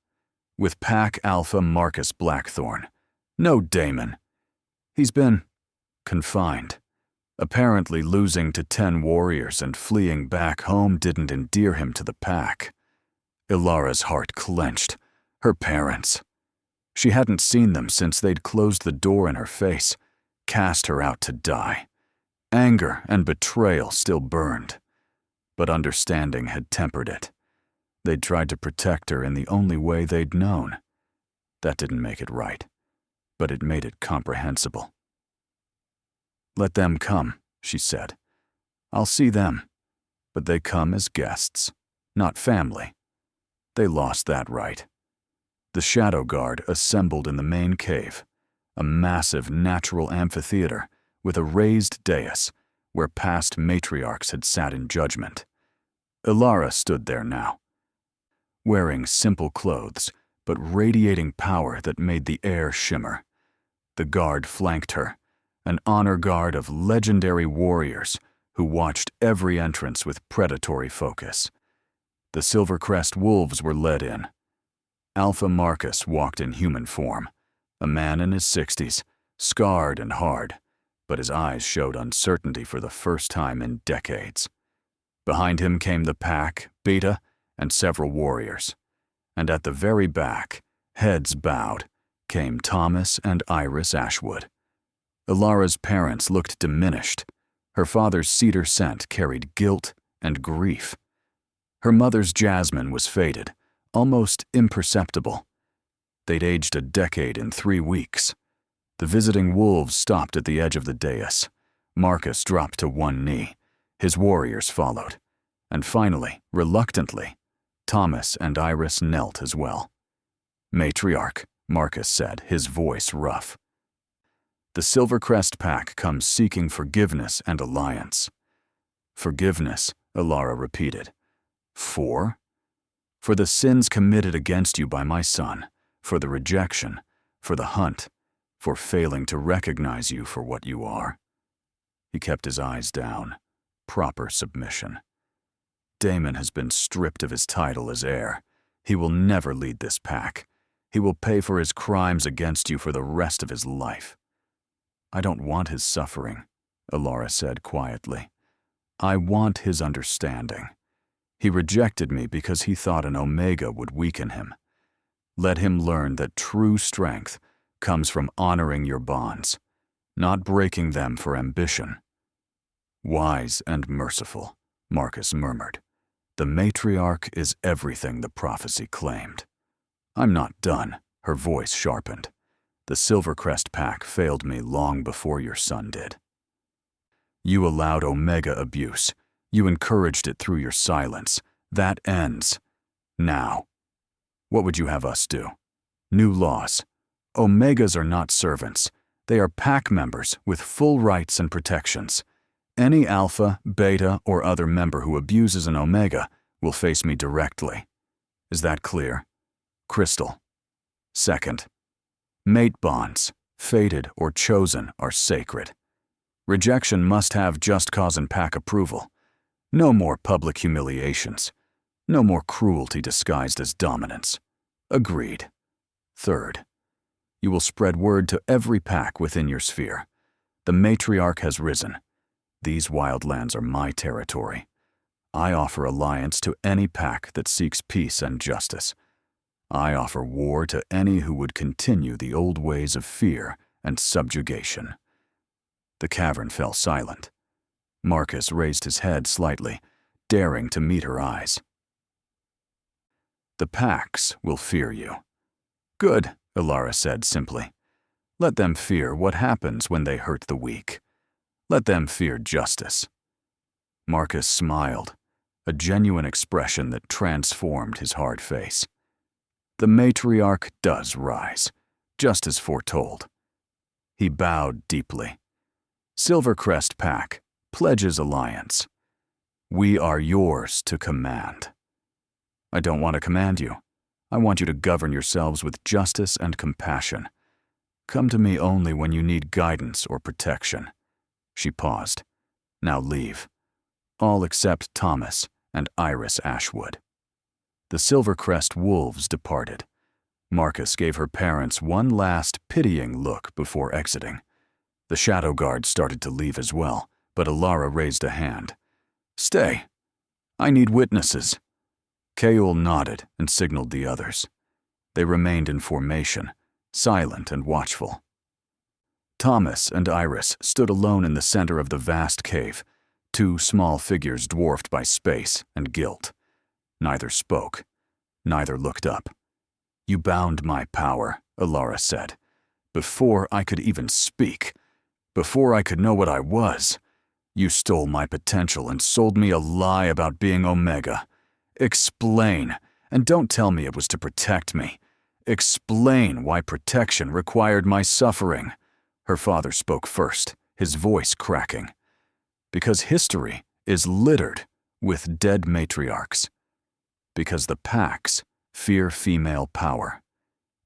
with Pack Alpha Marcus Blackthorn. No Damon. He's been confined. Apparently losing to 10 warriors and fleeing back home didn't endear him to the pack. Ilara's heart clenched. Her parents. She hadn't seen them since they'd closed the door in her face, cast her out to die. Anger and betrayal still burned, but understanding had tempered it. They'd tried to protect her in the only way they'd known. That didn't make it right, but it made it comprehensible. "Let them come," she said. "I'll see them, but they come as guests, not family." They lost that right. The Shadow Guard assembled in the main cave, a massive natural amphitheater with a raised dais where past matriarchs had sat in judgment. Ilara stood there now, wearing simple clothes but radiating power that made the air shimmer. The guard flanked her, an honor guard of legendary warriors who watched every entrance with predatory focus. The Silvercrest wolves were led in. Alpha Marcus walked in human form, a man in his 60s, scarred and hard, but his eyes showed uncertainty for the first time in decades. Behind him came the pack, Beta, and several warriors. And at the very back, heads bowed, came Thomas and Iris Ashwood. Alara's parents looked diminished. Her father's cedar scent carried guilt and grief. Her mother's jasmine was faded, almost imperceptible. They'd aged a decade in 3 weeks. The visiting wolves stopped at the edge of the dais. Marcus dropped to one knee. His warriors followed. And finally, reluctantly, Thomas and Iris knelt as well. "Matriarch," Marcus said, his voice rough. "The Silvercrest pack comes seeking forgiveness and alliance." "Forgiveness," Alara repeated. "For?" "For the sins committed against you by my son, for the rejection, for the hunt, for failing to recognize you for what you are." He kept his eyes down. Proper submission. "Daemon has been stripped of his title as heir. He will never lead this pack. He will pay for his crimes against you for the rest of his life." "I don't want his suffering," Alara said quietly. "I want his understanding. He rejected me because he thought an Omega would weaken him. Let him learn that true strength comes from honoring your bonds, not breaking them for ambition." "Wise and merciful," Marcus murmured. "The matriarch is everything the prophecy claimed." "I'm not done," her voice sharpened. "The Silvercrest pack failed me long before your son did. You allowed Omega abuse. You encouraged it through your silence. That ends. Now. What would you have us do? New laws. Omegas are not servants. They are pack members with full rights and protections. Any Alpha, Beta, or other member who abuses an Omega will face me directly. Is that clear? Crystal. Second, mate bonds, fated or chosen, are sacred. Rejection must have just cause and pack approval. No more public humiliations. No more cruelty disguised as dominance. Agreed. Third, you will spread word to every pack within your sphere. The matriarch has risen. These wildlands are my territory. I offer alliance to any pack that seeks peace and justice. I offer war to any who would continue the old ways of fear and subjugation." The cavern fell silent. Marcus raised his head slightly, daring to meet her eyes. "The packs will fear you." "Good," Alara said simply. "Let them fear what happens when they hurt the weak. Let them fear justice." Marcus smiled, a genuine expression that transformed his hard face. "The matriarch does rise, just as foretold." He bowed deeply. "Silvercrest pack pledges alliance. We are yours to command." "I don't want to command you. I want you to govern yourselves with justice and compassion. Come to me only when you need guidance or protection." She paused. "Now leave. All except Thomas and Iris Ashwood." The Silvercrest wolves departed. Marcus gave her parents one last pitying look before exiting. The shadow guards started to leave as well, but Alara raised a hand. "Stay. I need witnesses." Keul nodded and signaled the others. They remained in formation, silent and watchful. Thomas and Iris stood alone in the center of the vast cave, 2 small figures dwarfed by space and guilt. Neither spoke. Neither looked up. "You bound my power," Alara said. "Before I could even speak. Before I could know what I was. You stole my potential and sold me a lie about being Omega. Explain, and don't tell me it was to protect me. Explain why protection required my suffering." Her father spoke first, his voice cracking. "Because history is littered with dead matriarchs. Because the packs fear female power.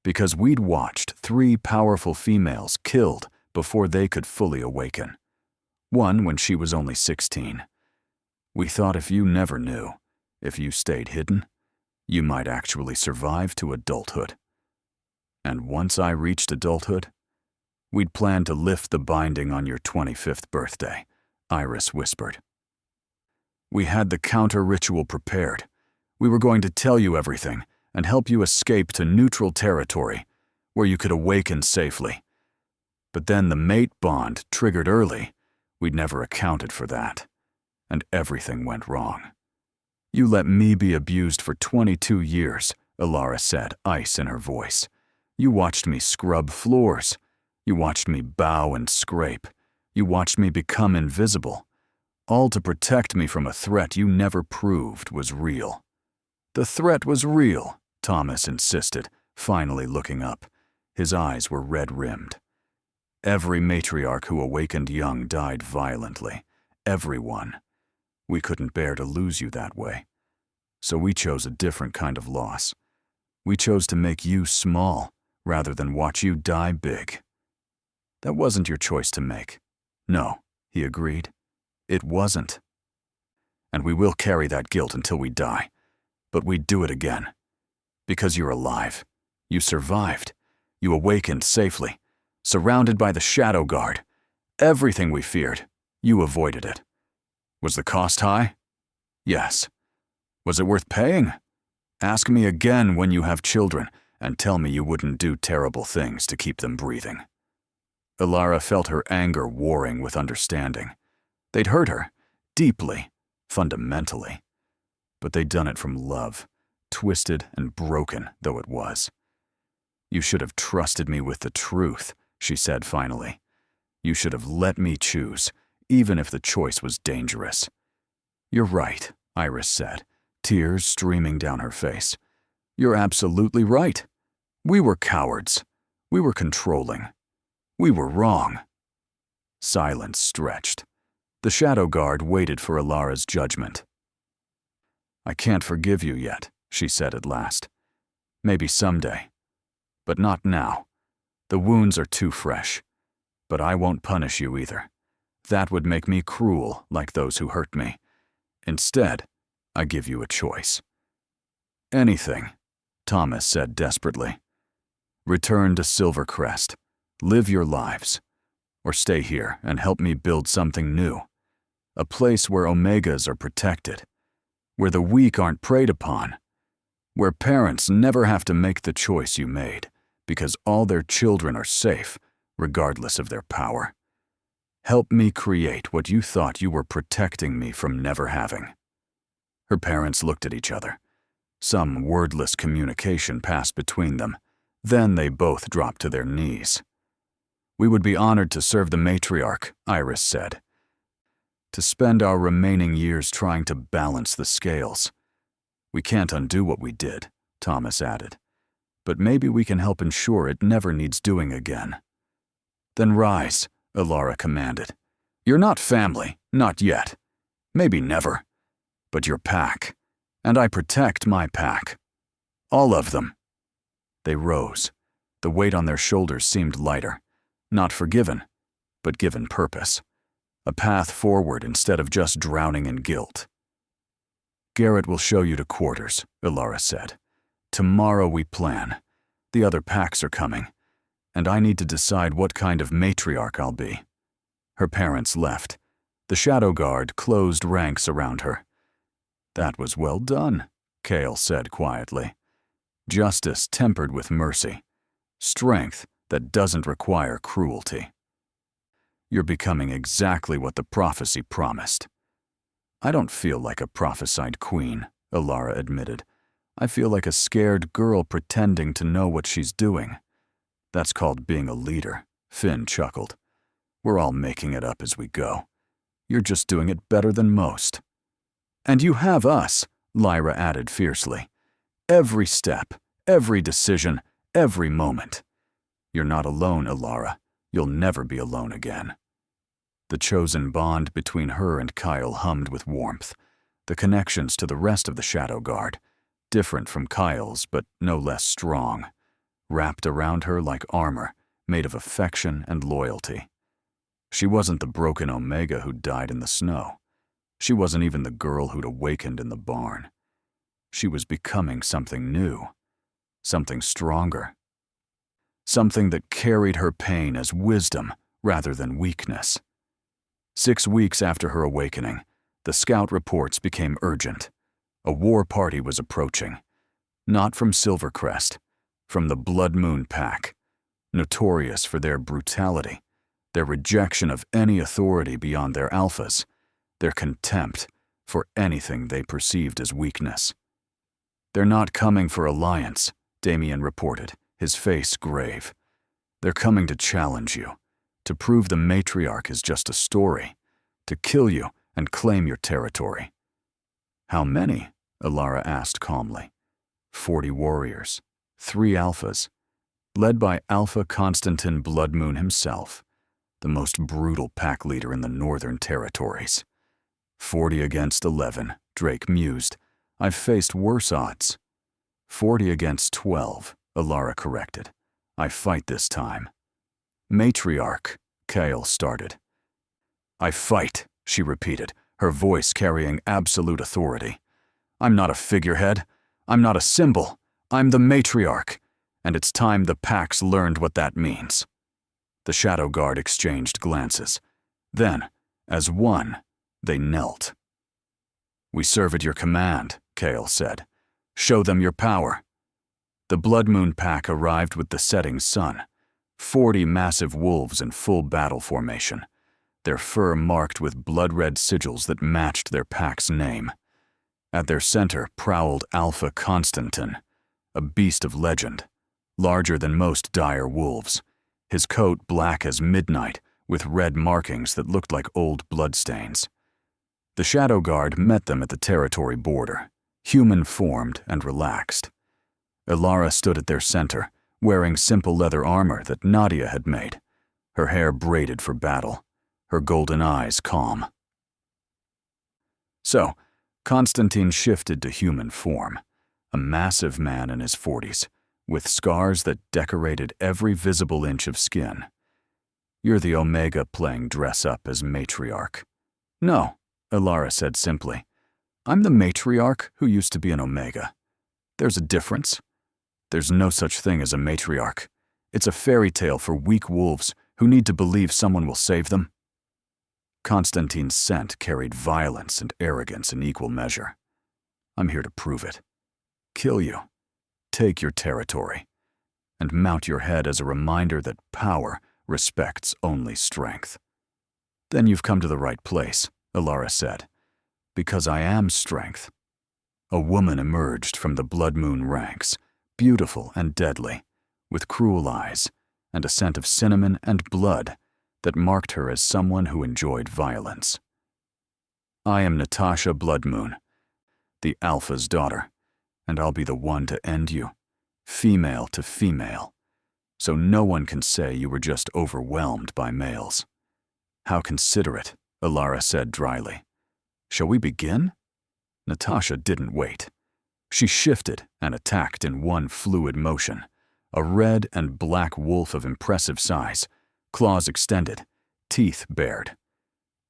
Because we'd watched 3 powerful females killed before they could fully awaken. One when she was only 16. We thought if you never knew, if you stayed hidden, you might actually survive to adulthood. And once I reached adulthood, we'd planned to lift the binding on your 25th birthday," Iris whispered. "We had the counter-ritual prepared. We were going to tell you everything and help you escape to neutral territory, where you could awaken safely. But then the mate bond triggered early. We'd never accounted for that. And everything went wrong. You let me be abused for 22 years, Alara said, ice in her voice. You watched me scrub floors. You watched me bow and scrape. You watched me become invisible. All to protect me from a threat you never proved was real. The threat was real, Thomas insisted, finally looking up. His eyes were red-rimmed. Every matriarch who awakened young died violently. Everyone. We couldn't bear to lose you that way. So we chose a different kind of loss. We chose to make you small, rather than watch you die big. That wasn't your choice to make. No, he agreed. It wasn't. And we will carry that guilt until we die. But we'd do it again. Because you're alive. You survived. You awakened safely. Surrounded by the Shadow Guard. Everything we feared. You avoided it. Was the cost high? Yes. Was it worth paying? Ask me again when you have children, and tell me you wouldn't do terrible things to keep them breathing. Alara felt her anger warring with understanding. They'd hurt her, deeply, fundamentally. But they'd done it from love, twisted and broken though it was. You should have trusted me with the truth, she said finally. You should have let me choose, even if the choice was dangerous. You're right, Iris said, tears streaming down her face. You're absolutely right. We were cowards. We were controlling. We were wrong. Silence stretched. The Shadow Guard waited for Alara's judgment. I can't forgive you yet, she said at last. Maybe someday. But not now. The wounds are too fresh. But I won't punish you either. That would make me cruel like those who hurt me. Instead, I give you a choice. Anything, Thomas said desperately. Return to Silvercrest. Live your lives. Or stay here and help me build something new. A place where Omegas are protected. Where the weak aren't preyed upon. Where parents never have to make the choice you made, because all their children are safe, regardless of their power. Help me create what you thought you were protecting me from never having. Her parents looked at each other. Some wordless communication passed between them. Then they both dropped to their knees. We would be honored to serve the matriarch, Iris said. To spend our remaining years trying to balance the scales. We can't undo what we did, Thomas added. But maybe we can help ensure it never needs doing again. Then rise, Alara commanded. You're not family, not yet. Maybe never. But your pack. And I protect my pack. All of them. They rose. The weight on their shoulders seemed lighter. Not forgiven, but given purpose. A path forward instead of just drowning in guilt. Garrett will show you to quarters, Alara said. Tomorrow we plan. The other packs are coming. And I need to decide what kind of matriarch I'll be. Her parents left. The Shadow Guard closed ranks around her. That was well done, Kale said quietly. Justice tempered with mercy. Strength that doesn't require cruelty. You're becoming exactly what the prophecy promised. I don't feel like a prophesied queen, Alara admitted. I feel like a scared girl pretending to know what she's doing. That's called being a leader, Finn chuckled. We're all making it up as we go. You're just doing it better than most. And you have us, Lyra added fiercely. Every step, every decision, every moment. You're not alone, Alara. You'll never be alone again. The chosen bond between her and Kyle hummed with warmth. The connections to the rest of the Shadow Guard, different from Kyle's but no less strong, wrapped around her like armor, made of affection and loyalty. She wasn't the broken Omega who died in the snow. She wasn't even the girl who'd awakened in the barn. She was becoming something new, something stronger. Something that carried her pain as wisdom rather than weakness. 6 weeks after her awakening, the scout reports became urgent. A war party was approaching. Not from Silvercrest, from the Blood Moon Pack, notorious for their brutality, their rejection of any authority beyond their alphas, their contempt for anything they perceived as weakness. "They're not coming for alliance," Damien reported, his face grave. "They're coming to challenge you, to prove the matriarch is just a story, to kill you and claim your territory." "How many?" Alara asked calmly. 40 warriors, 3 alphas, led by Alpha Constantine Bloodmoon himself, the most brutal pack leader in the Northern Territories. 40 against 11, Drake mused. "I've faced worse odds." 40 against 12, Alara corrected. "I fight this time." "Matriarch," Kael started. "I fight," she repeated, her voice carrying absolute authority. "I'm not a figurehead. I'm not a symbol. I'm the matriarch, and it's time the packs learned what that means." The Shadow Guard exchanged glances. Then, as one, they knelt. "We serve at your command," Kael said. "Show them your power." The Blood Moon pack arrived with the setting sun, 40 massive wolves in full battle formation, their fur marked with blood-red sigils that matched their pack's name. At their center prowled Alpha Constantine, a beast of legend, larger than most dire wolves, his coat black as midnight with red markings that looked like old bloodstains. The Shadow Guard met them at the territory border, human-formed and relaxed. Alara stood at their center, wearing simple leather armor that Nadia had made, her hair braided for battle, her golden eyes calm. So, Constantine shifted to human form, a massive man in his 40s, with scars that decorated every visible inch of skin. "You're the Omega playing dress-up as matriarch." "No," Alara said simply. "I'm the matriarch who used to be an Omega. There's a difference. There's no such thing as a matriarch. It's a fairy tale for weak wolves who need to believe someone will save them." Constantine's scent carried violence and arrogance in equal measure. "I'm here to prove it. Kill you. Take your territory. And mount your head as a reminder that power respects only strength." "Then you've come to the right place," Alara said. "Because I am strength." A woman emerged from the Blood Moon ranks, beautiful and deadly, with cruel eyes and a scent of cinnamon and blood that marked her as someone who enjoyed violence. "I am Natasha Bloodmoon, the Alpha's daughter, and I'll be the one to end you, female to female, so no one can say you were just overwhelmed by males." "How considerate," Alara said dryly. "Shall we begin?" Natasha didn't wait. She shifted and attacked in one fluid motion, a red and black wolf of impressive size, claws extended, teeth bared.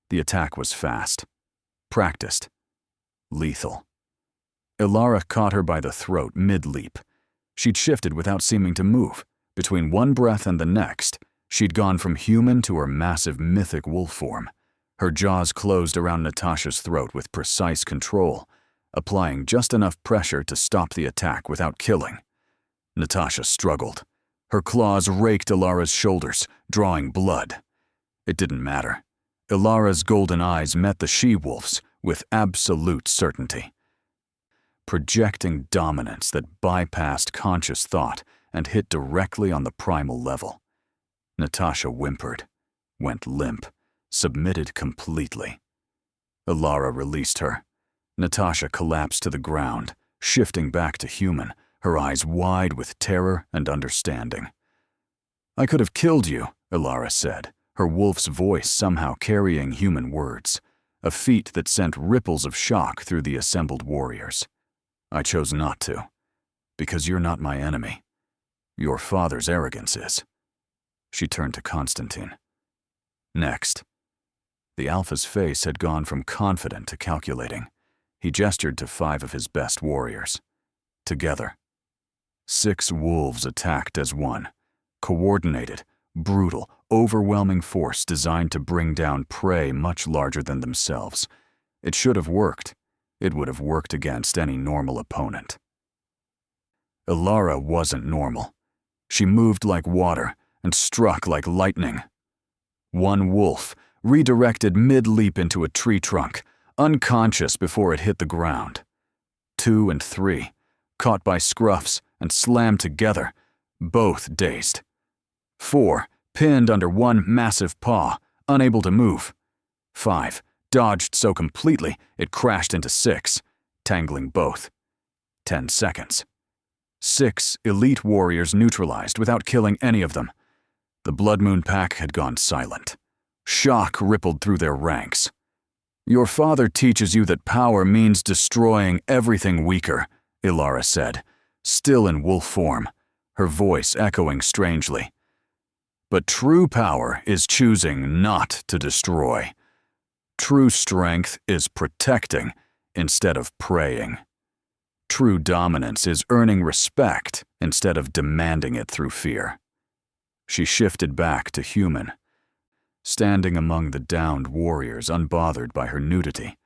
The attack was fast, practiced, lethal. Alara caught her by the throat mid-leap. She'd shifted without seeming to move. Between one breath and the next, she'd gone from human to her massive mythic wolf form. Her jaws closed around Natasha's throat with precise control, applying just enough pressure to stop the attack without killing. Natasha struggled. Her claws raked Alara's shoulders, drawing blood. It didn't matter. Alara's golden eyes met the she-wolf's with absolute certainty, projecting dominance that bypassed conscious thought and hit directly on the primal level. Natasha whimpered, went limp, submitted completely. Alara released her. Natasha collapsed to the ground, shifting back to human, her eyes wide with terror and understanding. "I could have killed you," Alara said, her wolf's voice somehow carrying human words, a feat that sent ripples of shock through the assembled warriors. "I chose not to, because you're not my enemy. Your father's arrogance is." She turned to Constantine. "Next." The Alpha's face had gone from confident to calculating. He gestured to 5 of his best warriors. Together. 6 wolves attacked as one. Coordinated, brutal, overwhelming force designed to bring down prey much larger than themselves. It should have worked. It would have worked against any normal opponent. Alara wasn't normal. She moved like water and struck like lightning. One wolf, redirected mid-leap into a tree trunk, unconscious before it hit the ground. 2 and 3, caught by scruffs and slammed together, both dazed. 4, pinned under one massive paw, unable to move. 5, dodged so completely it crashed into 6, tangling both. 10 seconds. 6 elite warriors neutralized without killing any of them. The Blood Moon Pack had gone silent. Shock rippled through their ranks. "Your father teaches you that power means destroying everything weaker," Ilara said, still in wolf form, her voice echoing strangely. "But true power is choosing not to destroy. True strength is protecting instead of preying. True dominance is earning respect instead of demanding it through fear." She shifted back to human, standing among the downed warriors unbothered by her nudity,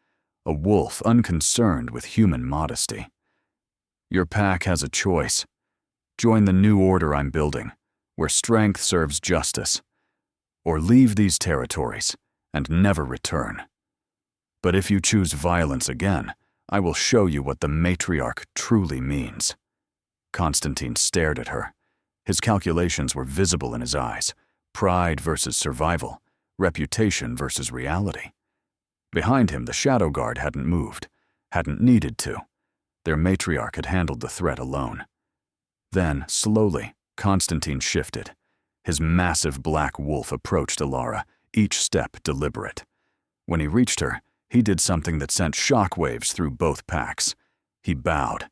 a wolf unconcerned with human modesty. "Your pack has a choice. Join the new order I'm building, where strength serves justice, or leave these territories and never return. But if you choose violence again, I will show you what the matriarch truly means." Constantine stared at her. His calculations were visible in his eyes. Pride versus survival, reputation versus reality. Behind him, the Shadow Guard hadn't moved, hadn't needed to. Their matriarch had handled the threat alone. Then, slowly, Constantine shifted. His massive black wolf approached Ilara, each step deliberate. When he reached her, he did something that sent shockwaves through both packs. He bowed,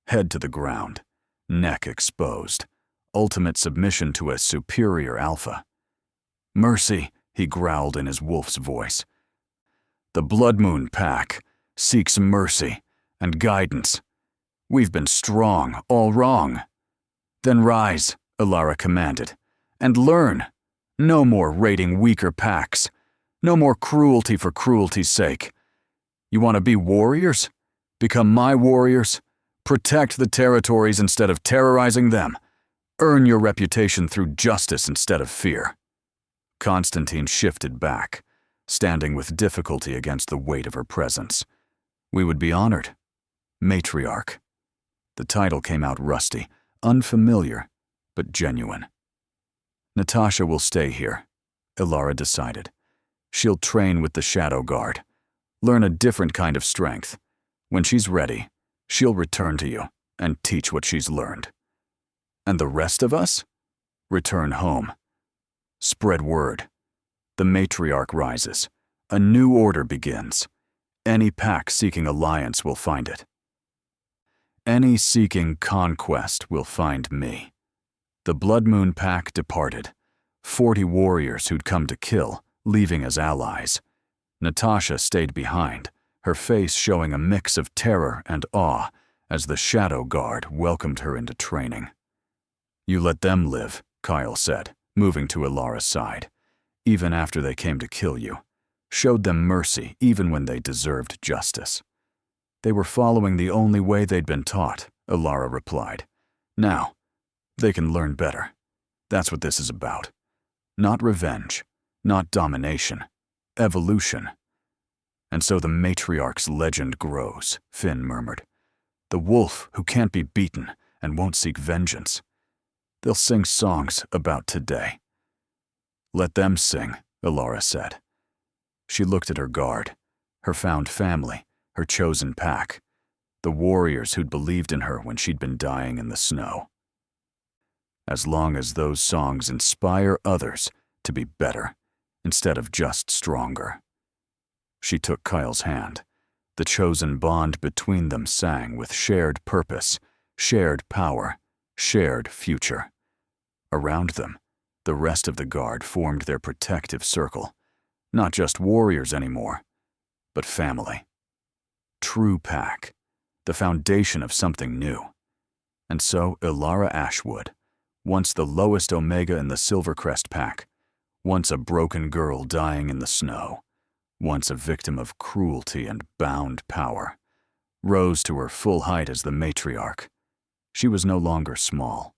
head to the ground, neck exposed, ultimate submission to a superior alpha. "Mercy," he growled in his wolf's voice. "The Blood Moon Pack seeks mercy and guidance. We've been strong all wrong." "Then rise," Ilara commanded, "and learn. No more raiding weaker packs. No more cruelty for cruelty's sake. You want to be warriors? Become my warriors? Protect the territories instead of terrorizing them. Earn your reputation through justice instead of fear." Constantine shifted back, standing with difficulty against the weight of her presence. "We would be honored. Matriarch." The title came out rusty, unfamiliar, but genuine. "Natasha will stay here," Ilara decided. "She'll train with the Shadow Guard, learn a different kind of strength. When she's ready, she'll return to you and teach what she's learned. And the rest of us? Return home. Spread word. The matriarch rises. A new order begins. Any pack seeking alliance will find it. Any seeking conquest will find me." The Blood Moon Pack departed, 40 warriors who'd come to kill, leaving as allies. Natasha stayed behind, her face showing a mix of terror and awe as the Shadow Guard welcomed her into training. "You let them live," Kyle said, moving to Ilara's side. "Even after they came to kill you. Showed them mercy even when they deserved justice." "They were following the only way they'd been taught," Ilara replied. "Now, they can learn better. That's what this is about. Not revenge, not domination, evolution." "And so the matriarch's legend grows," Finn murmured. "The wolf who can't be beaten and won't seek vengeance. They'll sing songs about today." "Let them sing," Ilara said. She looked at her guard, her found family, her chosen pack, the warriors who'd believed in her when she'd been dying in the snow. As long as those songs inspire others to be better instead of just stronger. She took Kyle's hand. The chosen bond between them sang with shared purpose, shared power, shared future. Around them, the rest of the guard formed their protective circle. Not just warriors anymore, but family. True pack, the foundation of something new. And so Ilara Ashwood, once the lowest Omega in the Silvercrest pack, once a broken girl dying in the snow, once a victim of cruelty and bound power, rose to her full height as the matriarch. She was no longer small,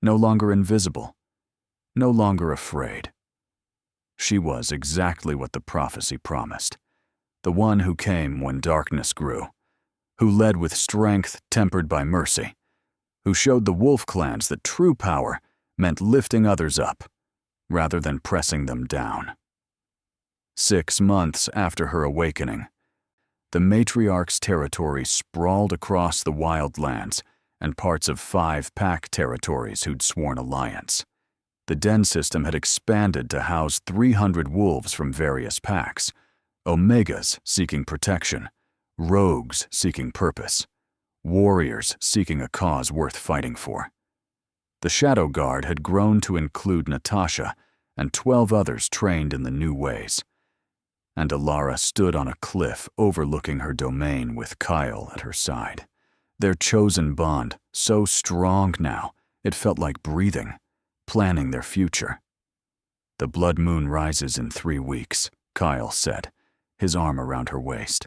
no longer invisible, no longer afraid. She was exactly what the prophecy promised. The one who came when darkness grew, who led with strength tempered by mercy, who showed the wolf clans that true power meant lifting others up rather than pressing them down. 6 months after her awakening, the matriarch's territory sprawled across the wild lands and parts of 5 pack territories who'd sworn alliance. The den system had expanded to house 300 wolves from various packs, omegas seeking protection, rogues seeking purpose, warriors seeking a cause worth fighting for. The Shadow Guard had grown to include Natasha and 12 others trained in the new ways. And Alara stood on a cliff overlooking her domain with Kyle at her side. Their chosen bond, so strong now, it felt like breathing, planning their future. "The blood moon rises in 3 weeks, Kyle said, his arm around her waist.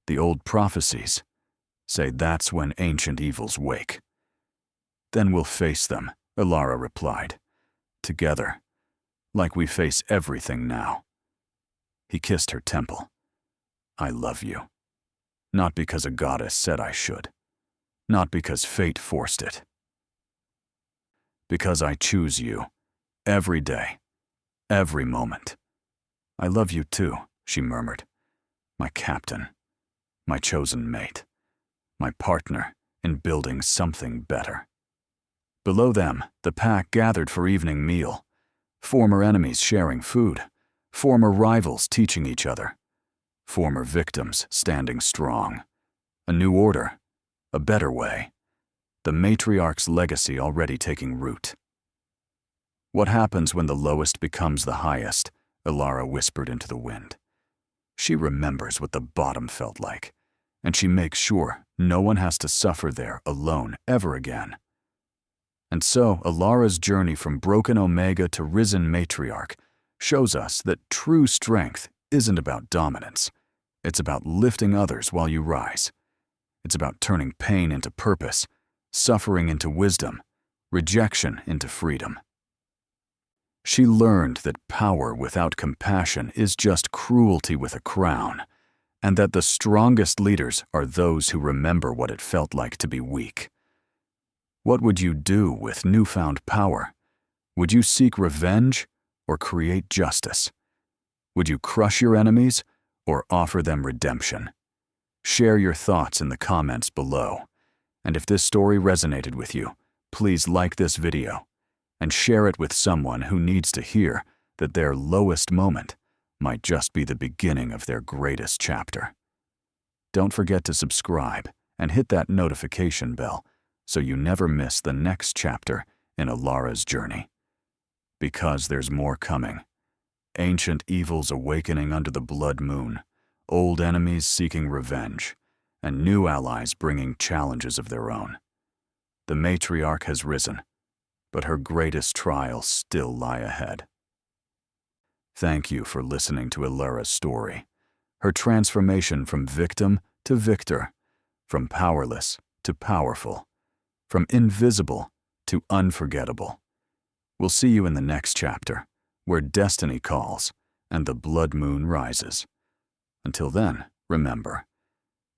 "The old prophecies say that's when ancient evils wake." "Then we'll face them," Alara replied. "Together, like we face everything now." He kissed her temple. "I love you. Not because a goddess said I should. Not because fate forced it. Because I choose you. Every day. Every moment. I love you too," she murmured. "My captain. My chosen mate. My partner in building something better." Below them, the pack gathered for evening meal. Former enemies sharing food. Former rivals teaching each other. Former victims standing strong. A new order. A better way. The matriarch's legacy already taking root. "What happens when the lowest becomes the highest?" Alara whispered into the wind. "She remembers what the bottom felt like, and she makes sure no one has to suffer there alone ever again." And so Alara's journey from broken Omega to risen matriarch shows us that true strength isn't about dominance. It's about lifting others while you rise. It's about turning pain into purpose, suffering into wisdom, rejection into freedom. She learned that power without compassion is just cruelty with a crown, and that the strongest leaders are those who remember what it felt like to be weak. What would you do with newfound power? Would you seek revenge or create justice? Would you crush your enemies or offer them redemption? Share your thoughts in the comments below. And if this story resonated with you, please like this video and share it with someone who needs to hear that their lowest moment might just be the beginning of their greatest chapter. Don't forget to subscribe and hit that notification bell so you never miss the next chapter in Alara's journey. Because there's more coming. Ancient evils awakening under the blood moon, old enemies seeking revenge, and new allies bringing challenges of their own. The matriarch has risen, but her greatest trials still lie ahead. Thank you for listening to Alara's story, her transformation from victim to victor, from powerless to powerful, from invisible to unforgettable. We'll see you in the next chapter, where destiny calls and the blood moon rises. Until then, remember,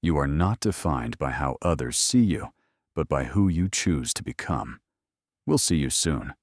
you are not defined by how others see you, but by who you choose to become. We'll see you soon.